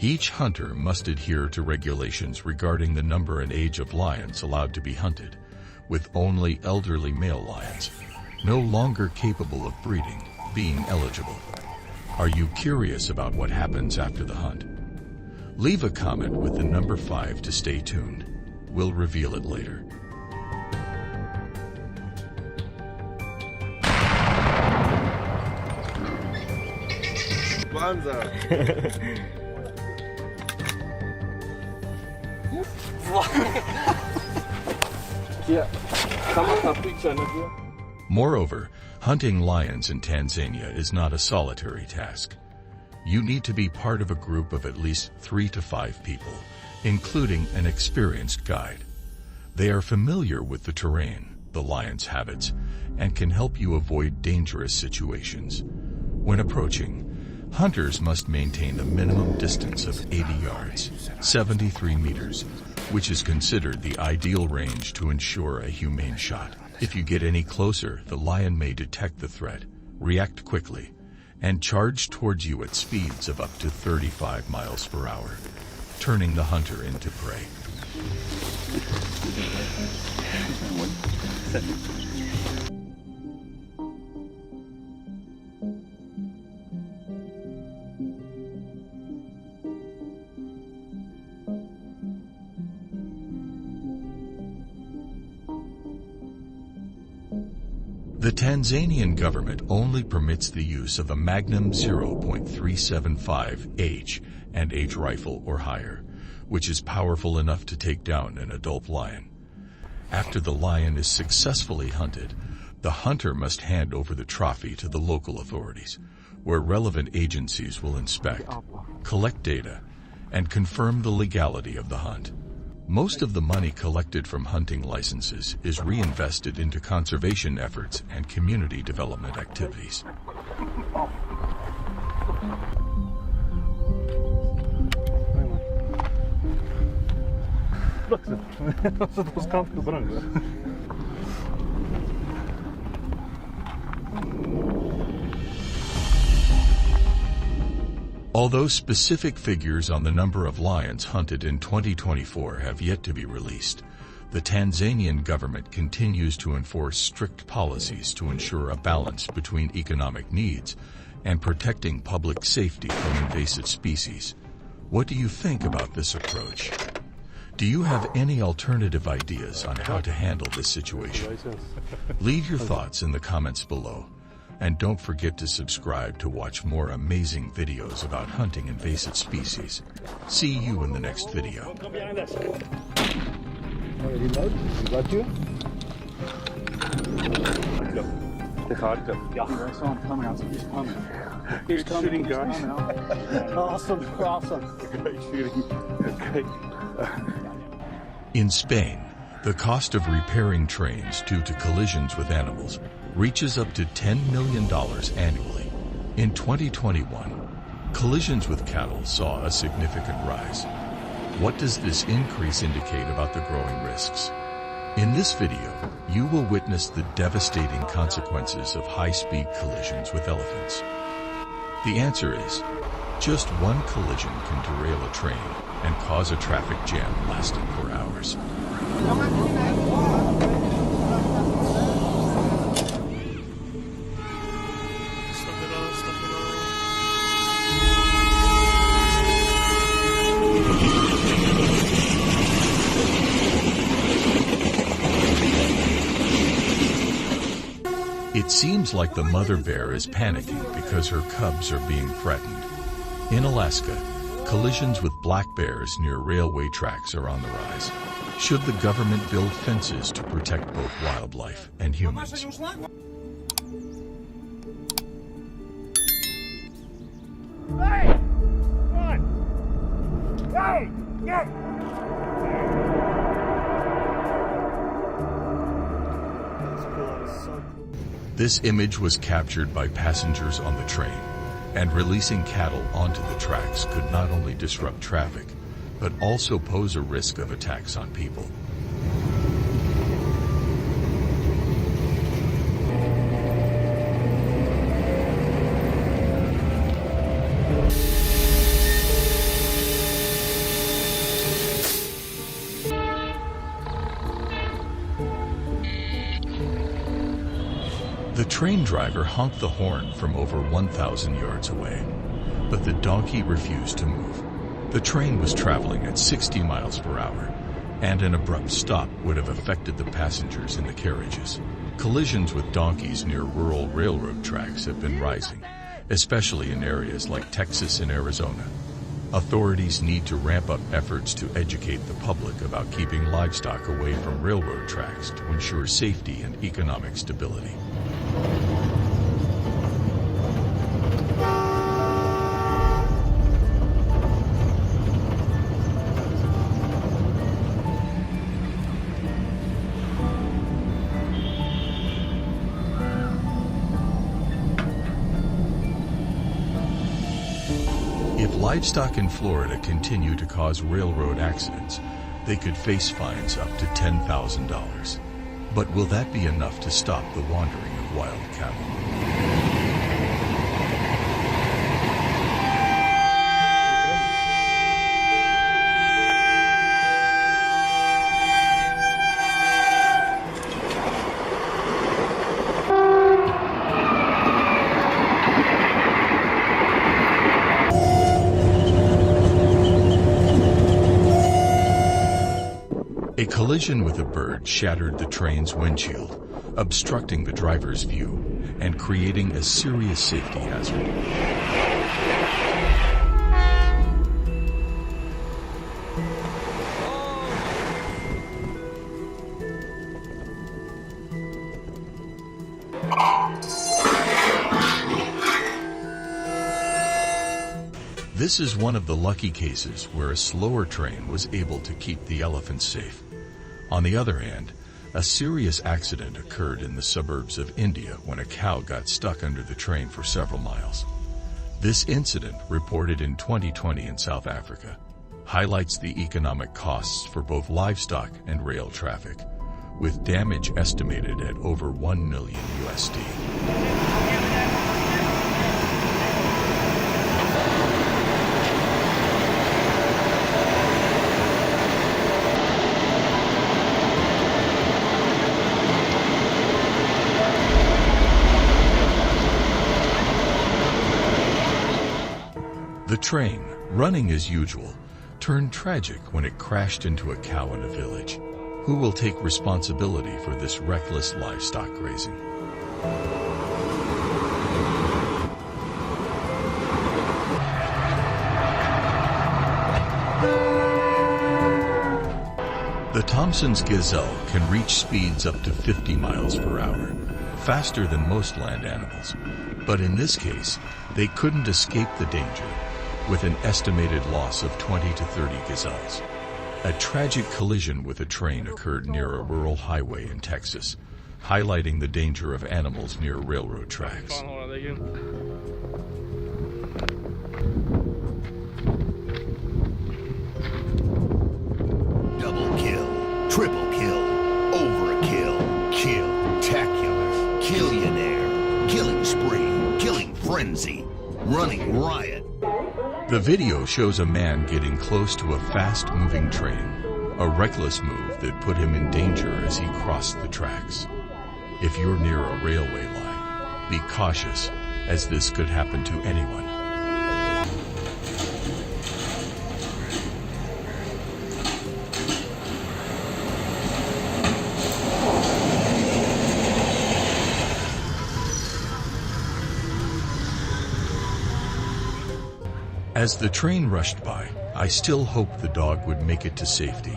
Each hunter must adhere to regulations regarding the number and age of lions allowed to be hunted, with only elderly male lions, no longer capable of breeding, being eligible. Are you curious about what happens after the hunt? Leave a comment with the number 5 to stay tuned. We'll reveal it later. Moreover, hunting lions in Tanzania is not a solitary task. You need to be part of a group of at least 3 to 5 people, including an experienced guide. They are familiar with the terrain, the lion's habits, and can help you avoid dangerous situations. When approaching, hunters must maintain a minimum distance of 80 yards, 73 meters, which is considered the ideal range to ensure a humane shot. If you get any closer, the lion may detect the threat, react quickly, and charge towards you at speeds of up to 35 miles per hour, turning the hunter into prey. The Tanzanian government only permits the use of a Magnum 0.375 and H rifle or higher, which is powerful enough to take down an adult lion. After the lion is successfully hunted, the hunter must hand over the trophy to the local authorities, where relevant agencies will inspect, collect data, and confirm the legality of the hunt. Most of the money collected from hunting licenses is reinvested into conservation efforts and community development activities. Although specific figures on the number of lions hunted in 2024 have yet to be released, the Tanzanian government continues to enforce strict policies to ensure a balance between economic needs and protecting public safety from invasive species. What do you think about this approach? Do you have any alternative ideas on how to handle this situation? Leave your thoughts in the comments below. And don't forget to subscribe to watch more amazing videos about hunting invasive species. See you in the next video. Reload. We got you. The card clip. Yeah. I saw him coming. I was like, he's coming. He's coming. Shooting guys. Awesome. Awesome. Great shooting. Okay. In Spain, the cost of repairing trains due to collisions with animals reaches up to $10 million annually. In 2021, collisions with cattle saw a significant rise. What does this increase indicate about the growing risks? In this video, you will witness the devastating consequences of high-speed collisions with elephants. The answer is, just one collision can derail a train and cause a traffic jam lasting for hours. It seems like the mother bear is panicking because her cubs are being threatened. In Alaska, collisions with black bears near railway tracks are on the rise. Should the government build fences to protect both wildlife and humans? Hey! Come on! Hey! Get! This image was captured by passengers on the train, and releasing cattle onto the tracks could not only disrupt traffic, but also pose a risk of attacks on people. The train driver honked the horn from over 1,000 yards away, but the donkey refused to move. The train was traveling at 60 miles per hour, and an abrupt stop would have affected the passengers in the carriages. Collisions with donkeys near rural railroad tracks have been rising, especially in areas like Texas and Arizona. Authorities need to ramp up efforts to educate the public about keeping livestock away from railroad tracks to ensure safety and economic stability. If livestock in Florida continue to cause railroad accidents, they could face fines up to $10,000. But will that be enough to stop the wandering of wild cattle? A collision with a bird shattered the train's windshield, obstructing the driver's view and creating a serious safety hazard. This is one of the lucky cases where a slower train was able to keep the elephants safe. On the other hand, a serious accident occurred in the suburbs of India when a cow got stuck under the train for several miles. This incident, reported in 2020 in South Africa, highlights the economic costs for both livestock and rail traffic, with damage estimated at over $1 million USD. The train, running as usual, turned tragic when it crashed into a cow in a village. Who will take responsibility for this reckless livestock grazing? The Thompson's gazelle can reach speeds up to 50 miles per hour, faster than most land animals. But in this case, they couldn't escape the danger, with an estimated loss of 20 to 30 gazelles. A tragic collision with a train occurred near a rural highway in Texas, highlighting the danger of animals near railroad tracks. Double kill, triple kill, overkill, kill-tacular, killionaire, killing spree, killing frenzy, running riot. The video shows a man getting close to a fast-moving train, a reckless move that put him in danger as he crossed the tracks. If you're near a railway line, be cautious, as this could happen to anyone. As the train rushed by, I still hoped the dog would make it to safety.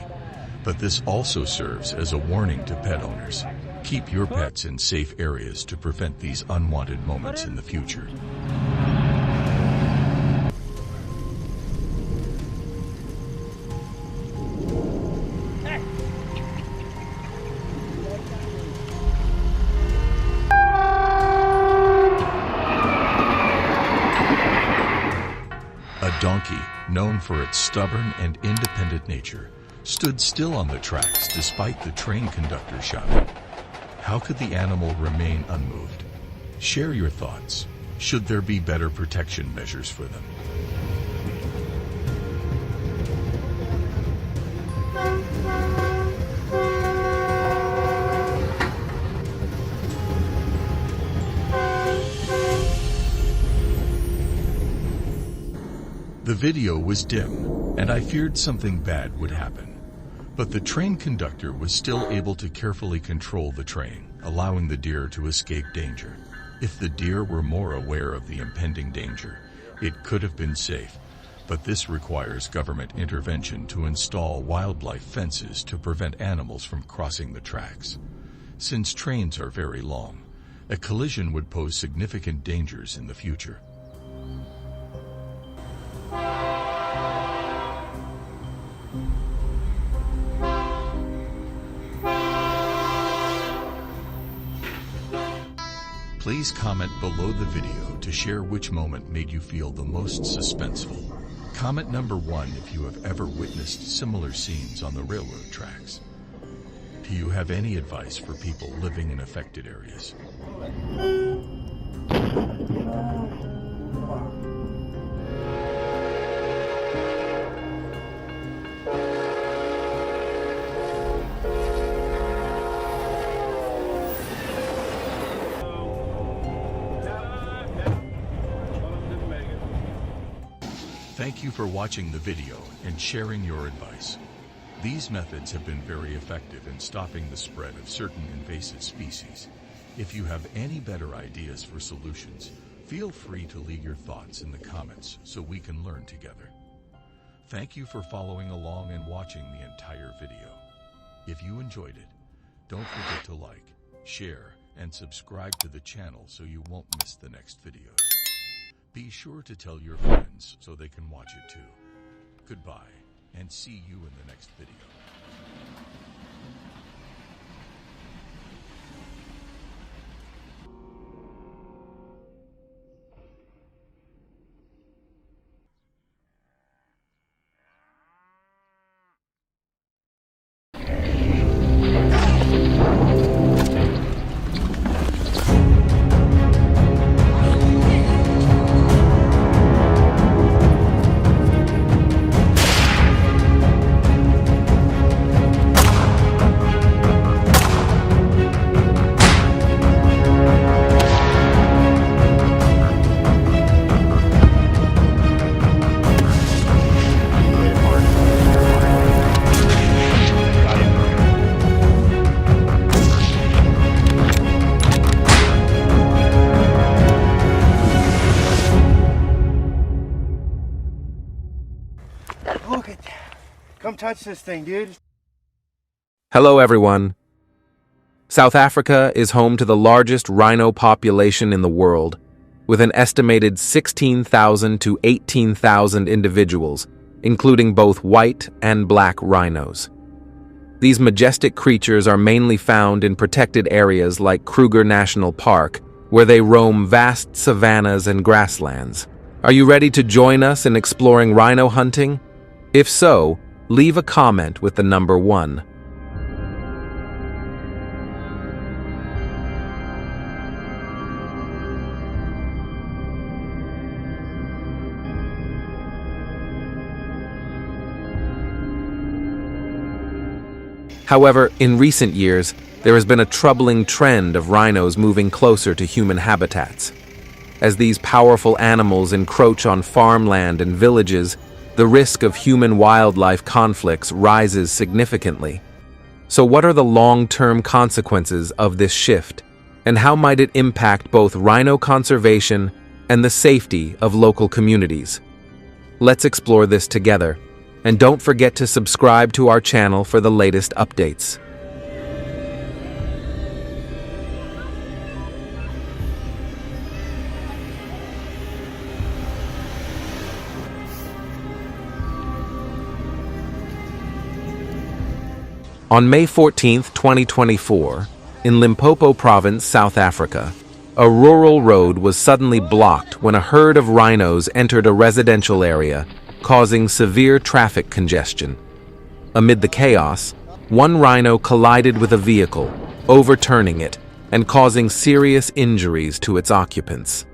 But this also serves as a warning to pet owners. Keep your pets in safe areas to prevent these unwanted moments in the future. A donkey, known for its stubborn and independent nature, stood still on the tracks despite the train conductor shouting. How could the animal remain unmoved? Share your thoughts. Should there be better protection measures for them? The video was dim, and I feared something bad would happen. But the train conductor was still able to carefully control the train, allowing the deer to escape danger. If the deer were more aware of the impending danger, it could have been safe. But this requires government intervention to install wildlife fences to prevent animals from crossing the tracks. Since trains are very long, a collision would pose significant dangers in the future. Please comment below the video to share which moment made you feel the most suspenseful. Comment number 1 if you have ever witnessed similar scenes on the railroad tracks. Do you have any advice for people living in affected areas? Thank you for watching the video and sharing your advice. These methods have been very effective in stopping the spread of certain invasive species. If you have any better ideas for solutions, feel free to leave your thoughts in the comments so we can learn together. Thank you for following along and watching the entire video. If you enjoyed it, don't forget to like, share, and subscribe to the channel so you won't miss the next videos. Be sure to tell your friends so they can watch it too. Goodbye, and see you in the next video. Come touch this thing, dude. Hello, everyone. South Africa is home to the largest rhino population in the world, with an estimated 16,000 to 18,000 individuals, including both white and black rhinos. These majestic creatures are mainly found in protected areas like Kruger National Park, where they roam vast savannas and grasslands. Are you ready to join us in exploring rhino hunting? If so, leave a comment with the number 1. However, in recent years, there has been a troubling trend of rhinos moving closer to human habitats. As these powerful animals encroach on farmland and villages, the risk of human-wildlife conflicts rises significantly. So what are the long-term consequences of this shift, and how might it impact both rhino conservation and the safety of local communities? Let's explore this together. And don't forget to subscribe to our channel for the latest updates. On May 14, 2024, in Limpopo Province, South Africa, a rural road was suddenly blocked when a herd of rhinos entered a residential area, causing severe traffic congestion. Amid the chaos, one rhino collided with a vehicle, overturning it and causing serious injuries to its occupants.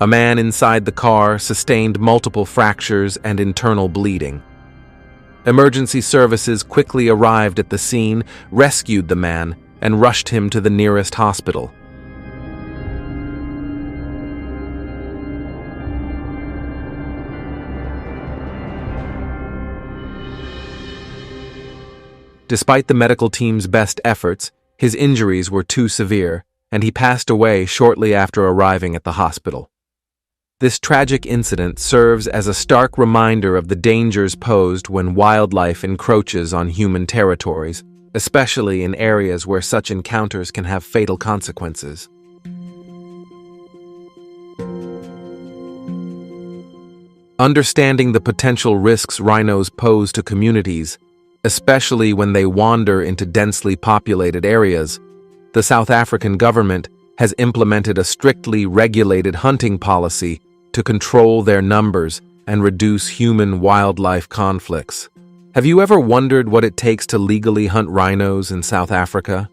A man inside the car sustained multiple fractures and internal bleeding. Emergency services quickly arrived at the scene, rescued the man, and rushed him to the nearest hospital. Despite the medical team's best efforts, his injuries were too severe, and he passed away shortly after arriving at the hospital. This tragic incident serves as a stark reminder of the dangers posed when wildlife encroaches on human territories, especially in areas where such encounters can have fatal consequences. Understanding the potential risks rhinos pose to communities, especially when they wander into densely populated areas, the South African government has implemented a strictly regulated hunting policy to control their numbers and reduce human-wildlife conflicts. Have you ever wondered what it takes to legally hunt rhinos in South Africa?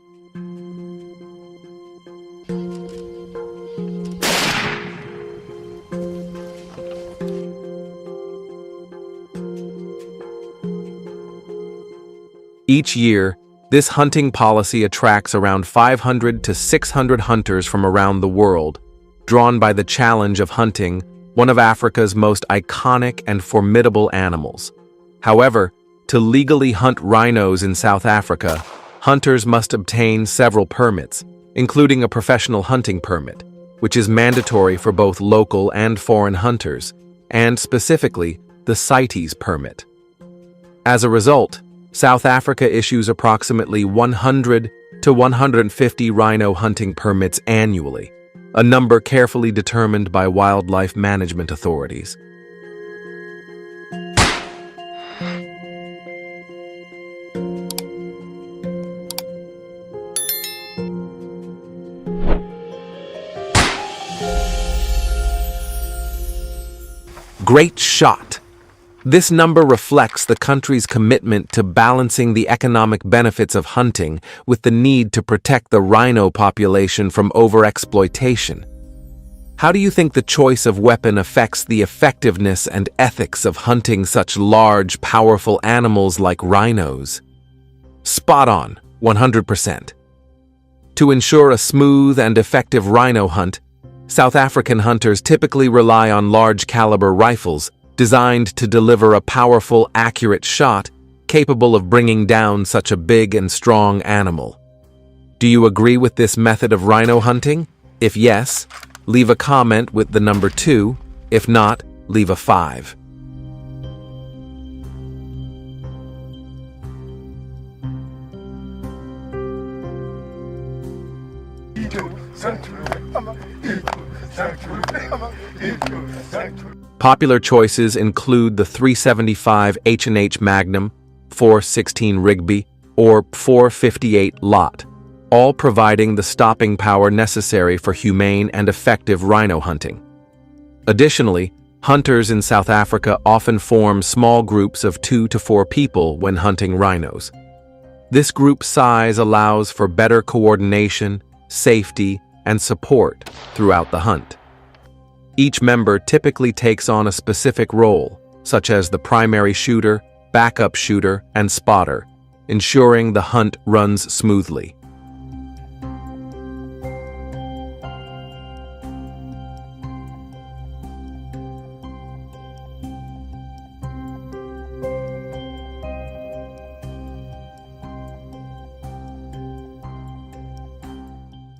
Each year, this hunting policy attracts around 500 to 600 hunters from around the world, drawn by the challenge of hunting one of Africa's most iconic and formidable animals. However, to legally hunt rhinos in South Africa, hunters must obtain several permits, including a professional hunting permit, which is mandatory for both local and foreign hunters, and specifically the CITES permit. As a result, South Africa issues approximately 100 to 150 rhino hunting permits annually, a number carefully determined by wildlife management authorities. Great shot! This number reflects the country's commitment to balancing the economic benefits of hunting with the need to protect the rhino population from overexploitation. How do you think the choice of weapon affects the effectiveness and ethics of hunting such large, powerful animals like rhinos? Spot on, 100%. To ensure a smooth and effective rhino hunt, South African hunters typically rely on large-caliber rifles designed to deliver a powerful, accurate shot capable of bringing down such a big and strong animal. Do you agree with this method of rhino hunting? If yes, leave a comment with the number 2. If not, leave a 5. Popular choices include the 375 H&H Magnum, 416 Rigby, or 458 Lot, all providing the stopping power necessary for humane and effective rhino hunting. Additionally, hunters in South Africa often form small groups of 2 to 4 people when hunting rhinos. This group size allows for better coordination, safety, and support throughout the hunt. Each member typically takes on a specific role, such as the primary shooter, backup shooter, and spotter, ensuring the hunt runs smoothly.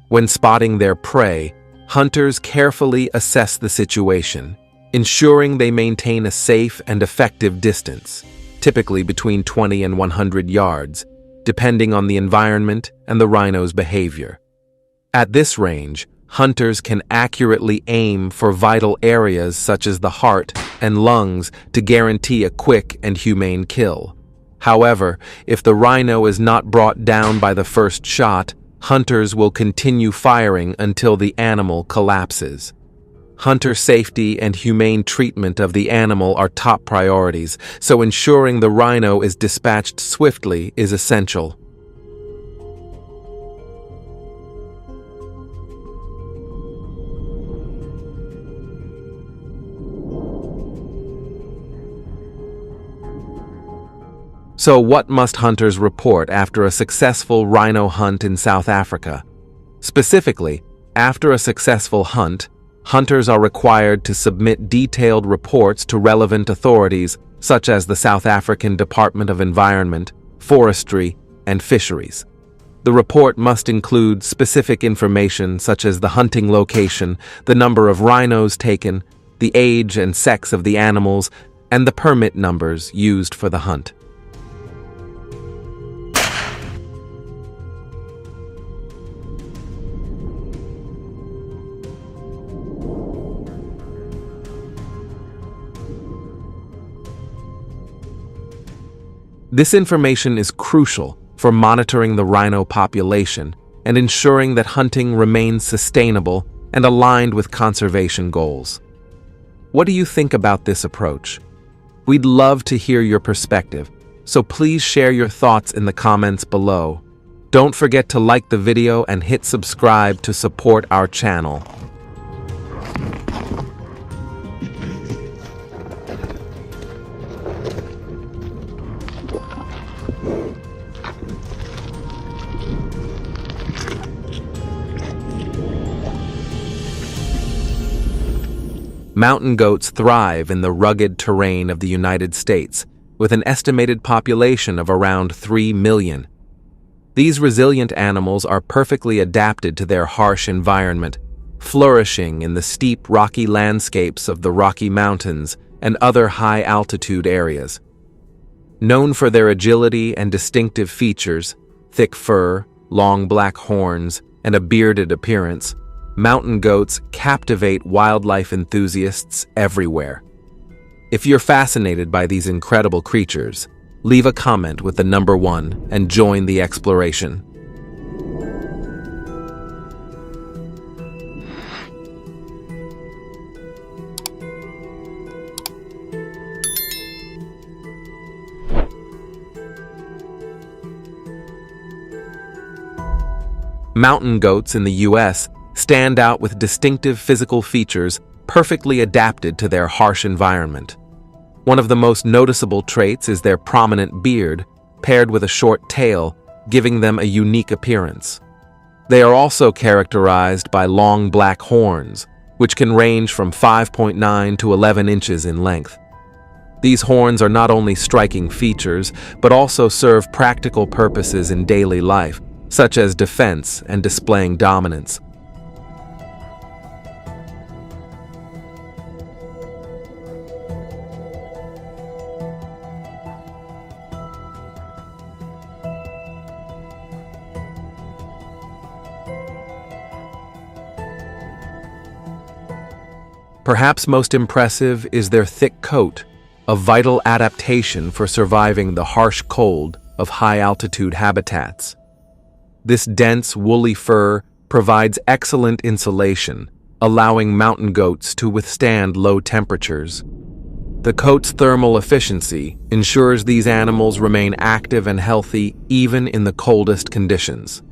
When spotting their prey, hunters carefully assess the situation, ensuring they maintain a safe and effective distance, typically between 20 and 100 yards, depending on the environment and the rhino's behavior. At this range, hunters can accurately aim for vital areas such as the heart and lungs to guarantee a quick and humane kill. However, if the rhino is not brought down by the first shot, hunters will continue firing until the animal collapses. Hunter safety and humane treatment of the animal are top priorities, so ensuring the rhino is dispatched swiftly is essential. So what must hunters report after a successful rhino hunt in South Africa? Specifically, after a successful hunt, hunters are required to submit detailed reports to relevant authorities such as the South African Department of Environment, Forestry, and Fisheries. The report must include specific information such as the hunting location, the number of rhinos taken, the age and sex of the animals, and the permit numbers used for the hunt. This information is crucial for monitoring the rhino population and ensuring that hunting remains sustainable and aligned with conservation goals. What do you think about this approach? We'd love to hear your perspective, so please share your thoughts in the comments below. Don't forget to like the video and hit subscribe to support our channel. Mountain goats thrive in the rugged terrain of the United States, with an estimated population of around 3 million. These resilient animals are perfectly adapted to their harsh environment, flourishing in the steep rocky landscapes of the Rocky Mountains and other high-altitude areas. Known for their agility and distinctive features, thick fur, long black horns, and a bearded appearance, mountain goats captivate wildlife enthusiasts everywhere. If you're fascinated by these incredible creatures, leave a comment with the number 1 and join the exploration. Mountain goats in the U.S. stand out with distinctive physical features perfectly adapted to their harsh environment. One of the most noticeable traits is their prominent beard, paired with a short tail, giving them a unique appearance. They are also characterized by long black horns, which can range from 5.9 to 11 inches in length. These horns are not only striking features, but also serve practical purposes in daily life, such as defense and displaying dominance. Perhaps most impressive is their thick coat, a vital adaptation for surviving the harsh cold of high-altitude habitats. This dense, woolly fur provides excellent insulation, allowing mountain goats to withstand low temperatures. The coat's thermal efficiency ensures these animals remain active and healthy even in the coldest conditions.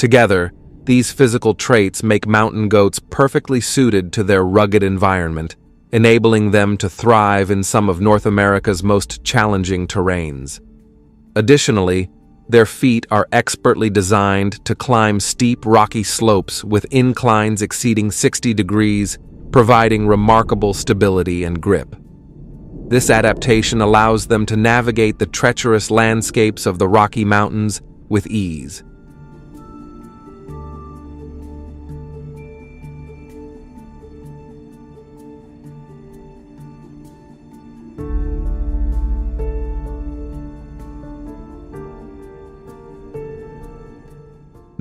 Together, these physical traits make mountain goats perfectly suited to their rugged environment, enabling them to thrive in some of North America's most challenging terrains. Additionally, their feet are expertly designed to climb steep rocky slopes with inclines exceeding 60 degrees, providing remarkable stability and grip. This adaptation allows them to navigate the treacherous landscapes of the Rocky Mountains with ease.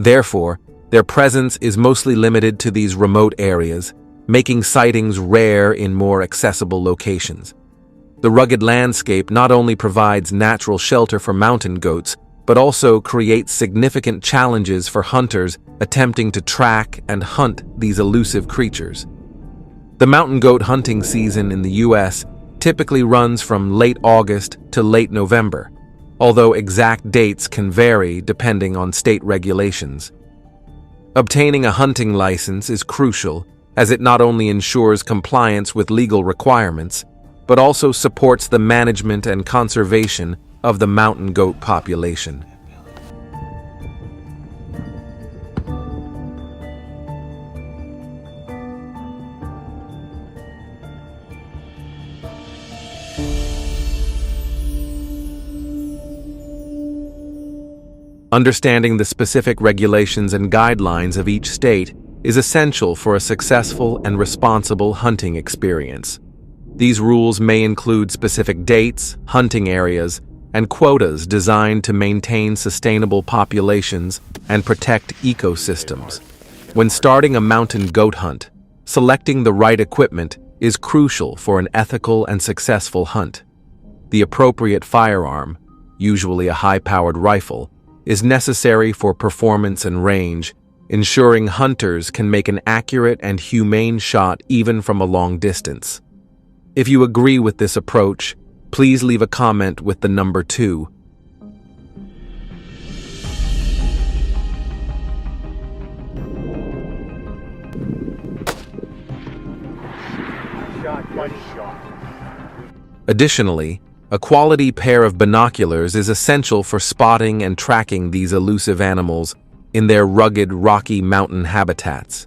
Therefore, their presence is mostly limited to these remote areas, making sightings rare in more accessible locations. The rugged landscape not only provides natural shelter for mountain goats, but also creates significant challenges for hunters attempting to track and hunt these elusive creatures. The mountain goat hunting season in the U.S. typically runs from late August to late November, although exact dates can vary depending on state regulations. Obtaining a hunting license is crucial, as it not only ensures compliance with legal requirements, but also supports the management and conservation of the mountain goat population. Understanding the specific regulations and guidelines of each state is essential for a successful and responsible hunting experience. These rules may include specific dates, hunting areas, and quotas designed to maintain sustainable populations and protect ecosystems. When starting a mountain goat hunt, selecting the right equipment is crucial for an ethical and successful hunt. The appropriate firearm, usually a high-powered rifle, is necessary for performance and range, ensuring hunters can make an accurate and humane shot even from a long distance. If you agree with this approach, please leave a comment with the number 2. Additionally, a quality pair of binoculars is essential for spotting and tracking these elusive animals in their rugged, rocky mountain habitats.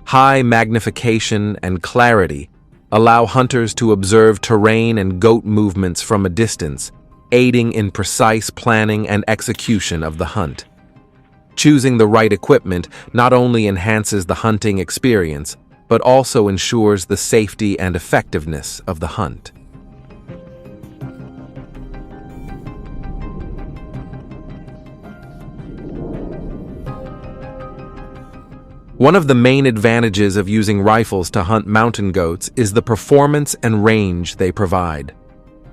High magnification and clarity allow hunters to observe terrain and goat movements from a distance, aiding in precise planning and execution of the hunt. Choosing the right equipment not only enhances the hunting experience, but also ensures the safety and effectiveness of the hunt. One of the main advantages of using rifles to hunt mountain goats is the performance and range they provide.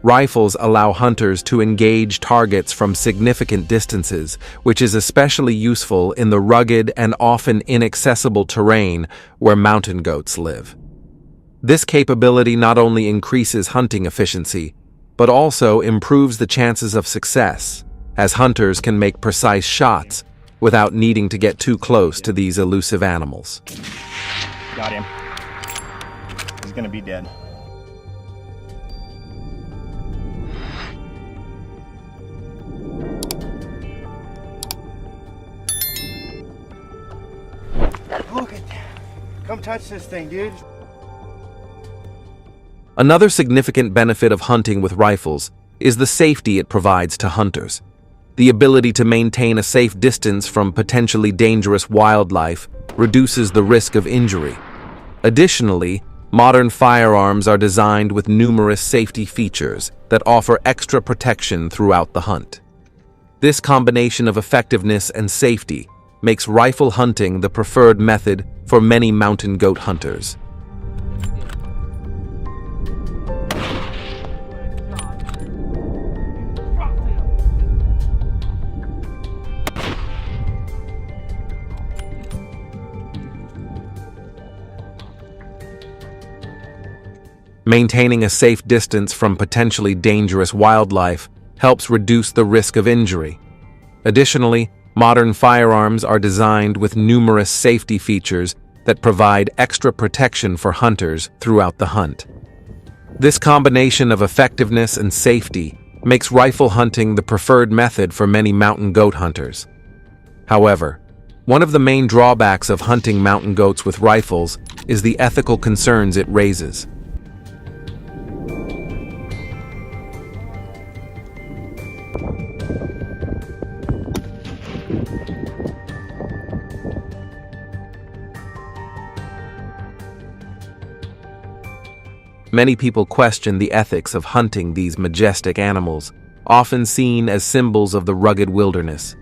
Rifles allow hunters to engage targets from significant distances, which is especially useful in the rugged and often inaccessible terrain where mountain goats live. This capability not only increases hunting efficiency, but also improves the chances of success, as hunters can make precise shots without needing to get too close to these elusive animals. Got him. He's gonna be dead. Look at that. Come touch this thing, dude. Another significant benefit of hunting with rifles is the safety it provides to hunters. The ability to maintain a safe distance from potentially dangerous wildlife reduces the risk of injury. Additionally, modern firearms are designed with numerous safety features that offer extra protection throughout the hunt. This combination of effectiveness and safety makes rifle hunting the preferred method for many mountain goat hunters. Maintaining a safe distance from potentially dangerous wildlife helps reduce the risk of injury. Additionally, modern firearms are designed with numerous safety features that provide extra protection for hunters throughout the hunt. This combination of effectiveness and safety makes rifle hunting the preferred method for many mountain goat hunters. However, one of the main drawbacks of hunting mountain goats with rifles is the ethical concerns it raises. Many people question the ethics of hunting these majestic animals, often seen as symbols of the rugged wilderness.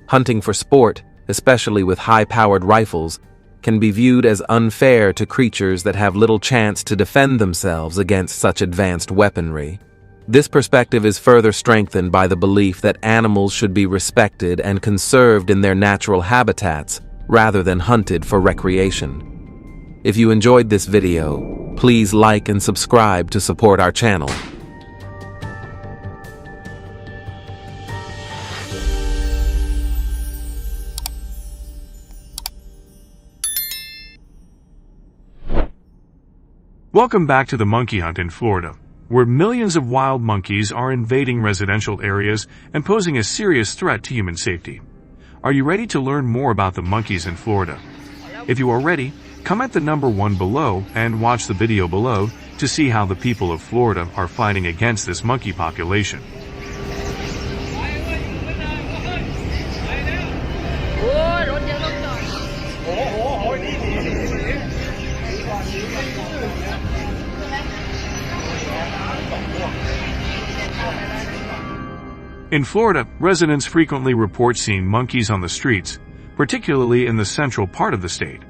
Hunting for sport, especially with high-powered rifles, can be viewed as unfair to creatures that have little chance to defend themselves against such advanced weaponry. This perspective is further strengthened by the belief that animals should be respected and conserved in their natural habitats rather than hunted for recreation. If you enjoyed this video, please like and subscribe to support our channel. Welcome back to the monkey hunt in Florida, where millions of wild monkeys are invading residential areas and posing a serious threat to human safety. Are you ready to learn more about the monkeys in Florida? If you are ready, comment the number 1 below and watch the video below to see how the people of Florida are fighting against this monkey population. In Florida, residents frequently report seeing monkeys on the streets, particularly in the central part of the state.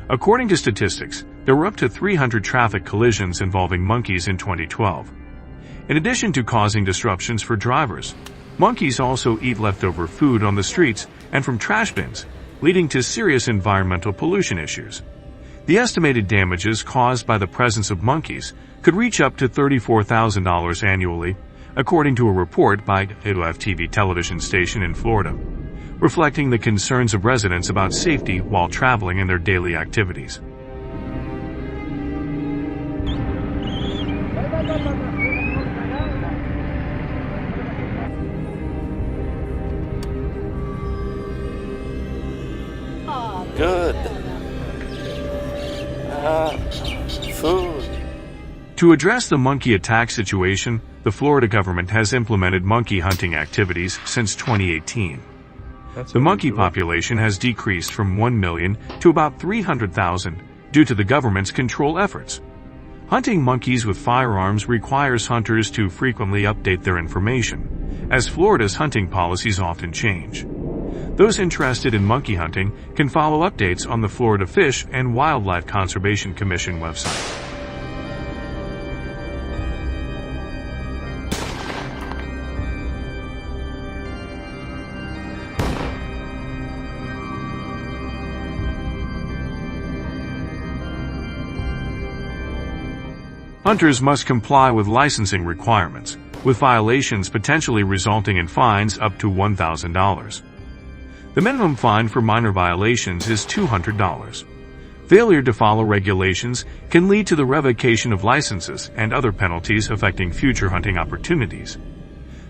According to statistics, there were up to 300 traffic collisions involving monkeys in 2012. In addition to causing disruptions for drivers, monkeys also eat leftover food on the streets and from trash bins, leading to serious environmental pollution issues. The estimated damages caused by the presence of monkeys could reach up to $34,000 annually, according to a report by WFTV television station in Florida, reflecting the concerns of residents about safety while traveling in their daily activities. Good. Food. To address the monkey attack situation, the Florida government has implemented monkey hunting activities since 2018. The monkey population has decreased from 1 million to about 300,000 due to the government's control efforts. Hunting monkeys with firearms requires hunters to frequently update their information, as Florida's hunting policies often change. Those interested in monkey hunting can follow updates on the Florida Fish and Wildlife Conservation Commission website. Hunters must comply with licensing requirements, with violations potentially resulting in fines up to $1,000. The minimum fine for minor violations is $200. Failure to follow regulations can lead to the revocation of licenses and other penalties affecting future hunting opportunities.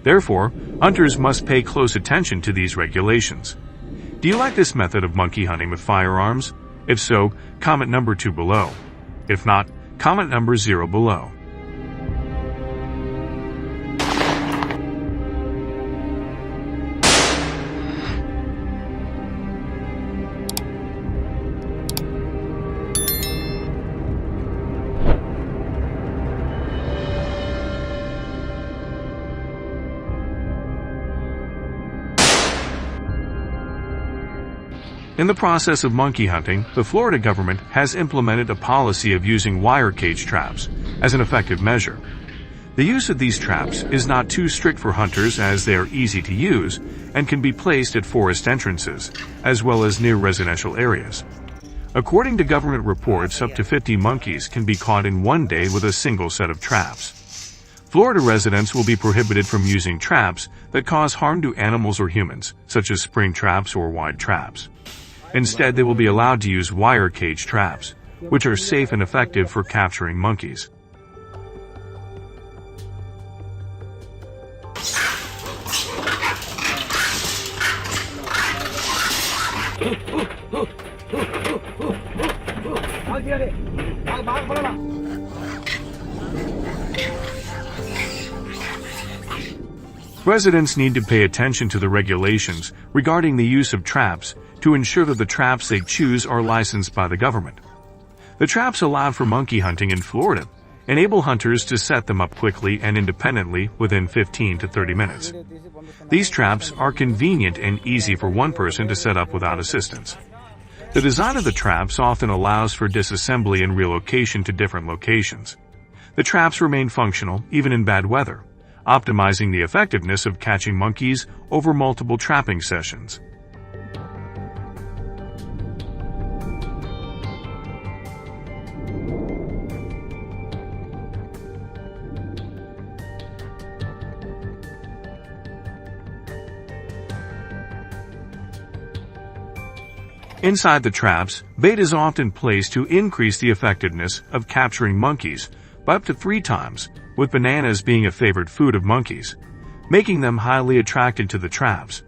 Therefore, hunters must pay close attention to these regulations. Do you like this method of monkey hunting with firearms? If so, comment number 2 below. If not, comment number 0 below. In the process of monkey hunting, the Florida government has implemented a policy of using wire cage traps as an effective measure. The use of these traps is not too strict for hunters as they are easy to use and can be placed at forest entrances, as well as near residential areas. According to government reports, up to 50 monkeys can be caught in one day with a single set of traps. Florida residents will be prohibited from using traps that cause harm to animals or humans, such as spring traps or wide traps. Instead, they will be allowed to use wire cage traps, which are safe and effective for capturing monkeys. Residents need to pay attention to the regulations regarding the use of traps to ensure that the traps they choose are licensed by the government. The traps allowed for monkey hunting in Florida enable hunters to set them up quickly and independently within 15 to 30 minutes. These traps are convenient and easy for one person to set up without assistance. The design of the traps often allows for disassembly and relocation to different locations. The traps remain functional even in bad weather, optimizing the effectiveness of catching monkeys over multiple trapping sessions. Inside the traps, bait is often placed to increase the effectiveness of capturing monkeys by up to 3 times, with bananas being a favorite food of monkeys, making them highly attracted to the traps.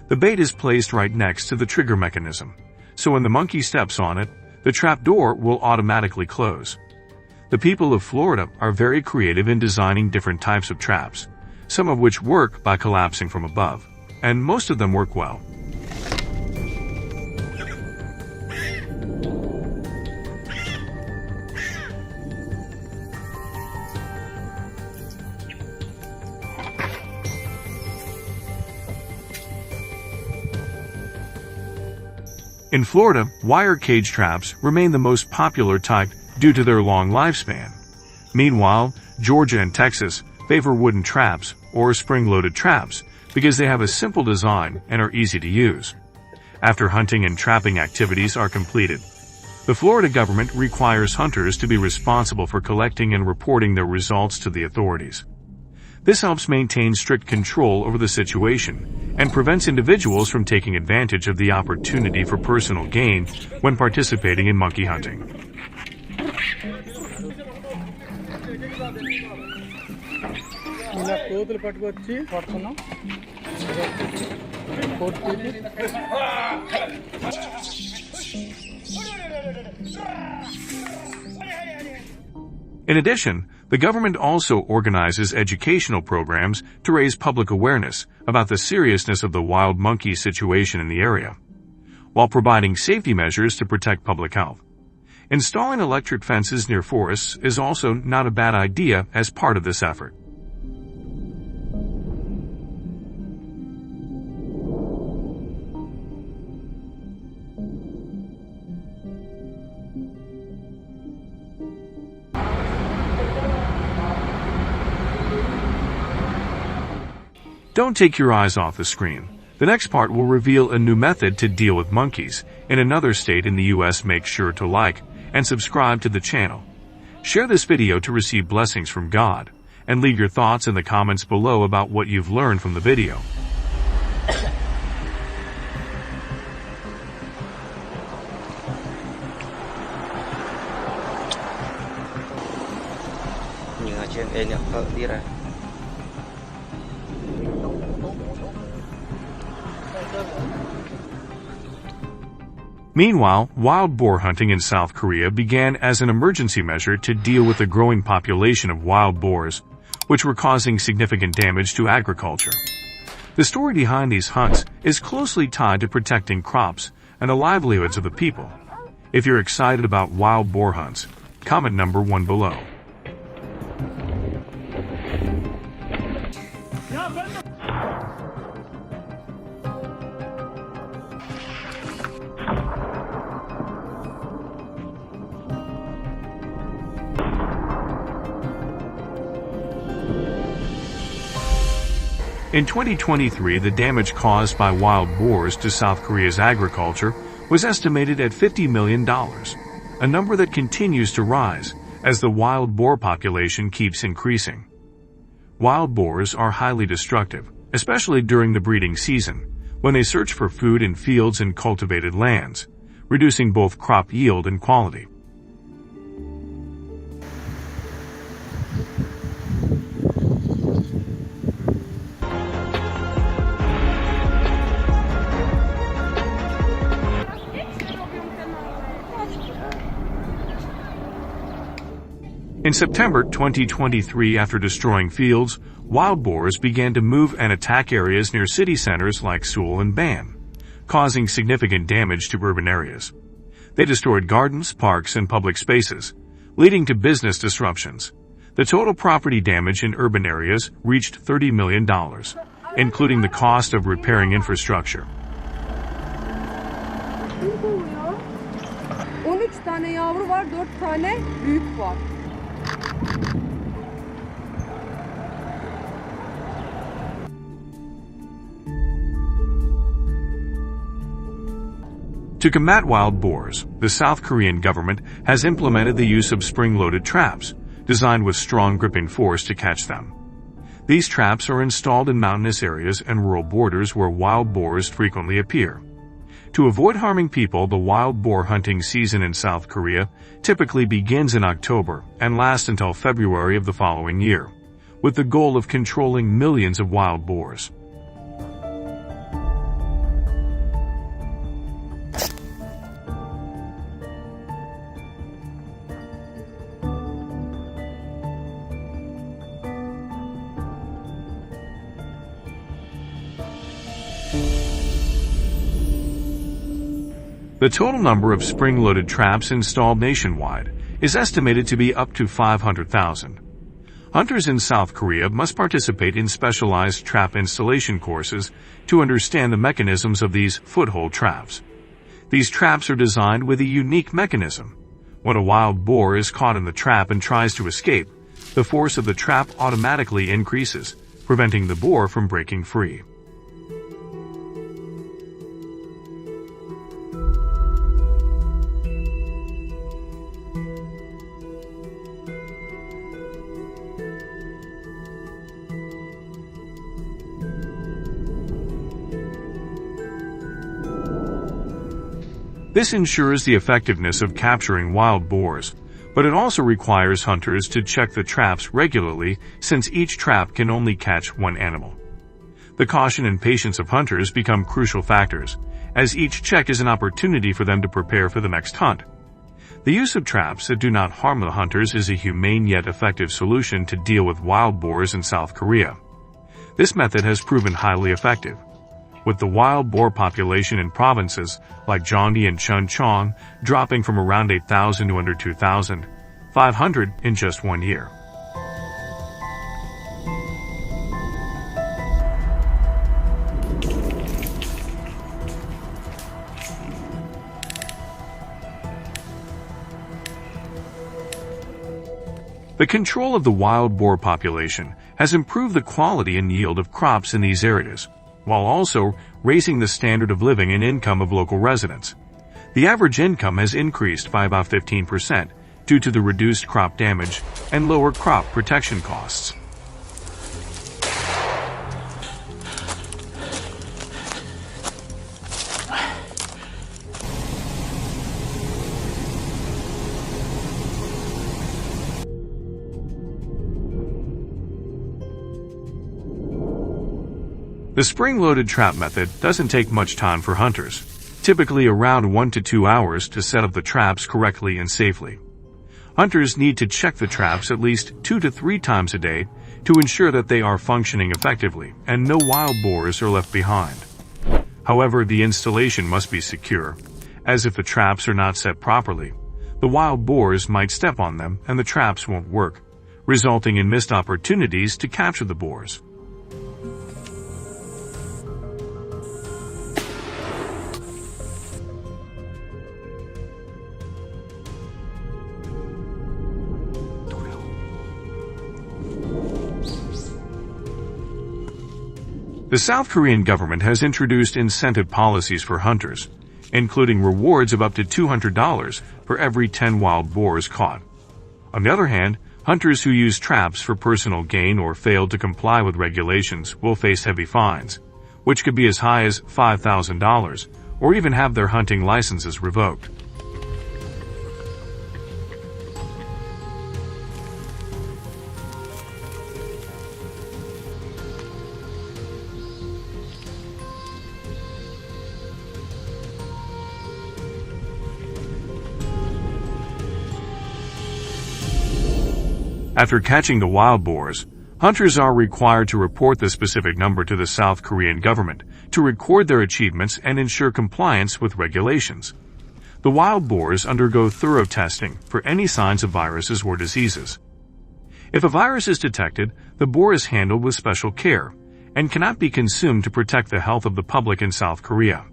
The bait is placed right next to the trigger mechanism, so when the monkey steps on it, the trap door will automatically close. The people of Florida are very creative in designing different types of traps, some of which work by collapsing from above, and most of them work well. In Florida, wire cage traps remain the most popular type due to their long lifespan. Meanwhile, Georgia and Texas favor wooden traps or spring-loaded traps because they have a simple design and are easy to use. After hunting and trapping activities are completed, the Florida government requires hunters to be responsible for collecting and reporting their results to the authorities. This helps maintain strict control over the situation and prevents individuals from taking advantage of the opportunity for personal gain when participating in monkey hunting. In addition, the government also organizes educational programs to raise public awareness about the seriousness of the wild monkey situation in the area, while providing safety measures to protect public health. Installing electric fences near forests is also not a bad idea as part of this effort. Don't take your eyes off the screen. The next part will reveal a new method to deal with monkeys in another state in the U.S. Make sure to like and subscribe to the channel. Share this video to receive blessings from God, and leave your thoughts in the comments below about what you've learned from the video. Meanwhile, wild boar hunting in South Korea began as an emergency measure to deal with the growing population of wild boars, which were causing significant damage to agriculture. The story behind these hunts is closely tied to protecting crops and the livelihoods of the people. If you're excited about wild boar hunts, comment number 1 below. In 2023, the damage caused by wild boars to South Korea's agriculture was estimated at $50 million, a number that continues to rise as the wild boar population keeps increasing. Wild boars are highly destructive, especially during the breeding season, when they search for food in fields and cultivated lands, reducing both crop yield and quality. In September 2023, after destroying fields, wild boars began to move and attack areas near city centers like Seoul and Ban, causing significant damage to urban areas. They destroyed gardens, parks, and public spaces, leading to business disruptions. The total property damage in urban areas reached $30 million, including the cost of repairing infrastructure. 13 tane yavru var, 4 tane büyük var. To combat wild boars, the South Korean government has implemented the use of spring-loaded traps, designed with strong gripping force to catch them. These traps are installed in mountainous areas and rural borders where wild boars frequently appear. To avoid harming people, the wild boar hunting season in South Korea typically begins in October and lasts until February of the following year, with the goal of controlling millions of wild boars. The total number of spring-loaded traps installed nationwide is estimated to be up to 500,000. Hunters in South Korea must participate in specialized trap installation courses to understand the mechanisms of these foothold traps. These traps are designed with a unique mechanism. When a wild boar is caught in the trap and tries to escape, the force of the trap automatically increases, preventing the boar from breaking free. This ensures the effectiveness of capturing wild boars, but it also requires hunters to check the traps regularly since each trap can only catch one animal. The caution and patience of hunters become crucial factors, as each check is an opportunity for them to prepare for the next hunt. The use of traps that do not harm the hunters is a humane yet effective solution to deal with wild boars in South Korea. This method has proven highly effective, with the wild boar population in provinces like Gyeonggi and Chuncheon dropping from around 8,000 to under 2,500 in just 1 year. The control of the wild boar population has improved the quality and yield of crops in these areas, while also raising the standard of living and income of local residents. The average income has increased by about 15% due to the reduced crop damage and lower crop protection costs. The spring-loaded trap method doesn't take much time for hunters, typically around 1 to 2 hours to set up the traps correctly and safely. Hunters need to check the traps at least 2 to 3 times a day to ensure that they are functioning effectively and no wild boars are left behind. However, the installation must be secure, as if the traps are not set properly, the wild boars might step on them and the traps won't work, resulting in missed opportunities to capture the boars. The South Korean government has introduced incentive policies for hunters, including rewards of up to $200 for every 10 wild boars caught. On the other hand, hunters who use traps for personal gain or fail to comply with regulations will face heavy fines, which could be as high as $5,000, or even have their hunting licenses revoked. After catching the wild boars, hunters are required to report the specific number to the South Korean government to record their achievements and ensure compliance with regulations. The wild boars undergo thorough testing for any signs of viruses or diseases. If a virus is detected, the boar is handled with special care and cannot be consumed to protect the health of the public in South Korea.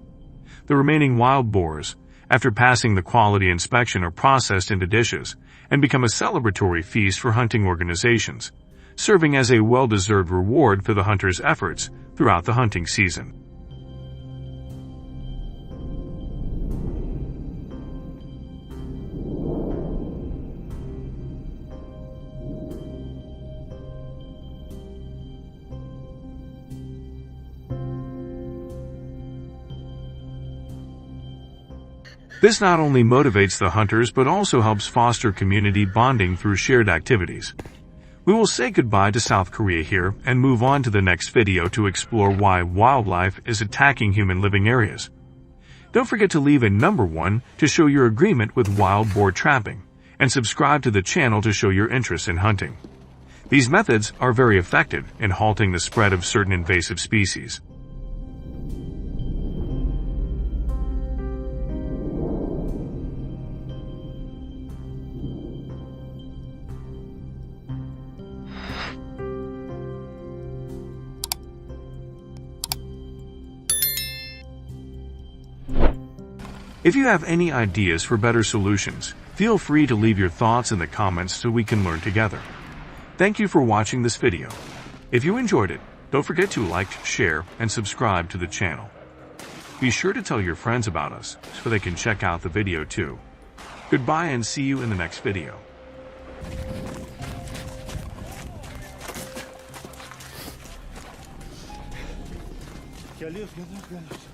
The remaining wild boars, after passing the quality inspection, are processed into dishes and become a celebratory feast for hunting organizations, serving as a well-deserved reward for the hunters' efforts throughout the hunting season. This not only motivates the hunters but also helps foster community bonding through shared activities. We will say goodbye to South Korea here and move on to the next video to explore why wildlife is attacking human living areas. Don't forget to leave a number 1 to show your agreement with wild boar trapping, and subscribe to the channel to show your interest in hunting. These methods are very effective in halting the spread of certain invasive species. If you have any ideas for better solutions, feel free to leave your thoughts in the comments so we can learn together. Thank you for watching this video. If you enjoyed it, don't forget to like, share, and subscribe to the channel. Be sure to tell your friends about us so they can check out the video too. Goodbye and see you in the next video. Geliyoruz.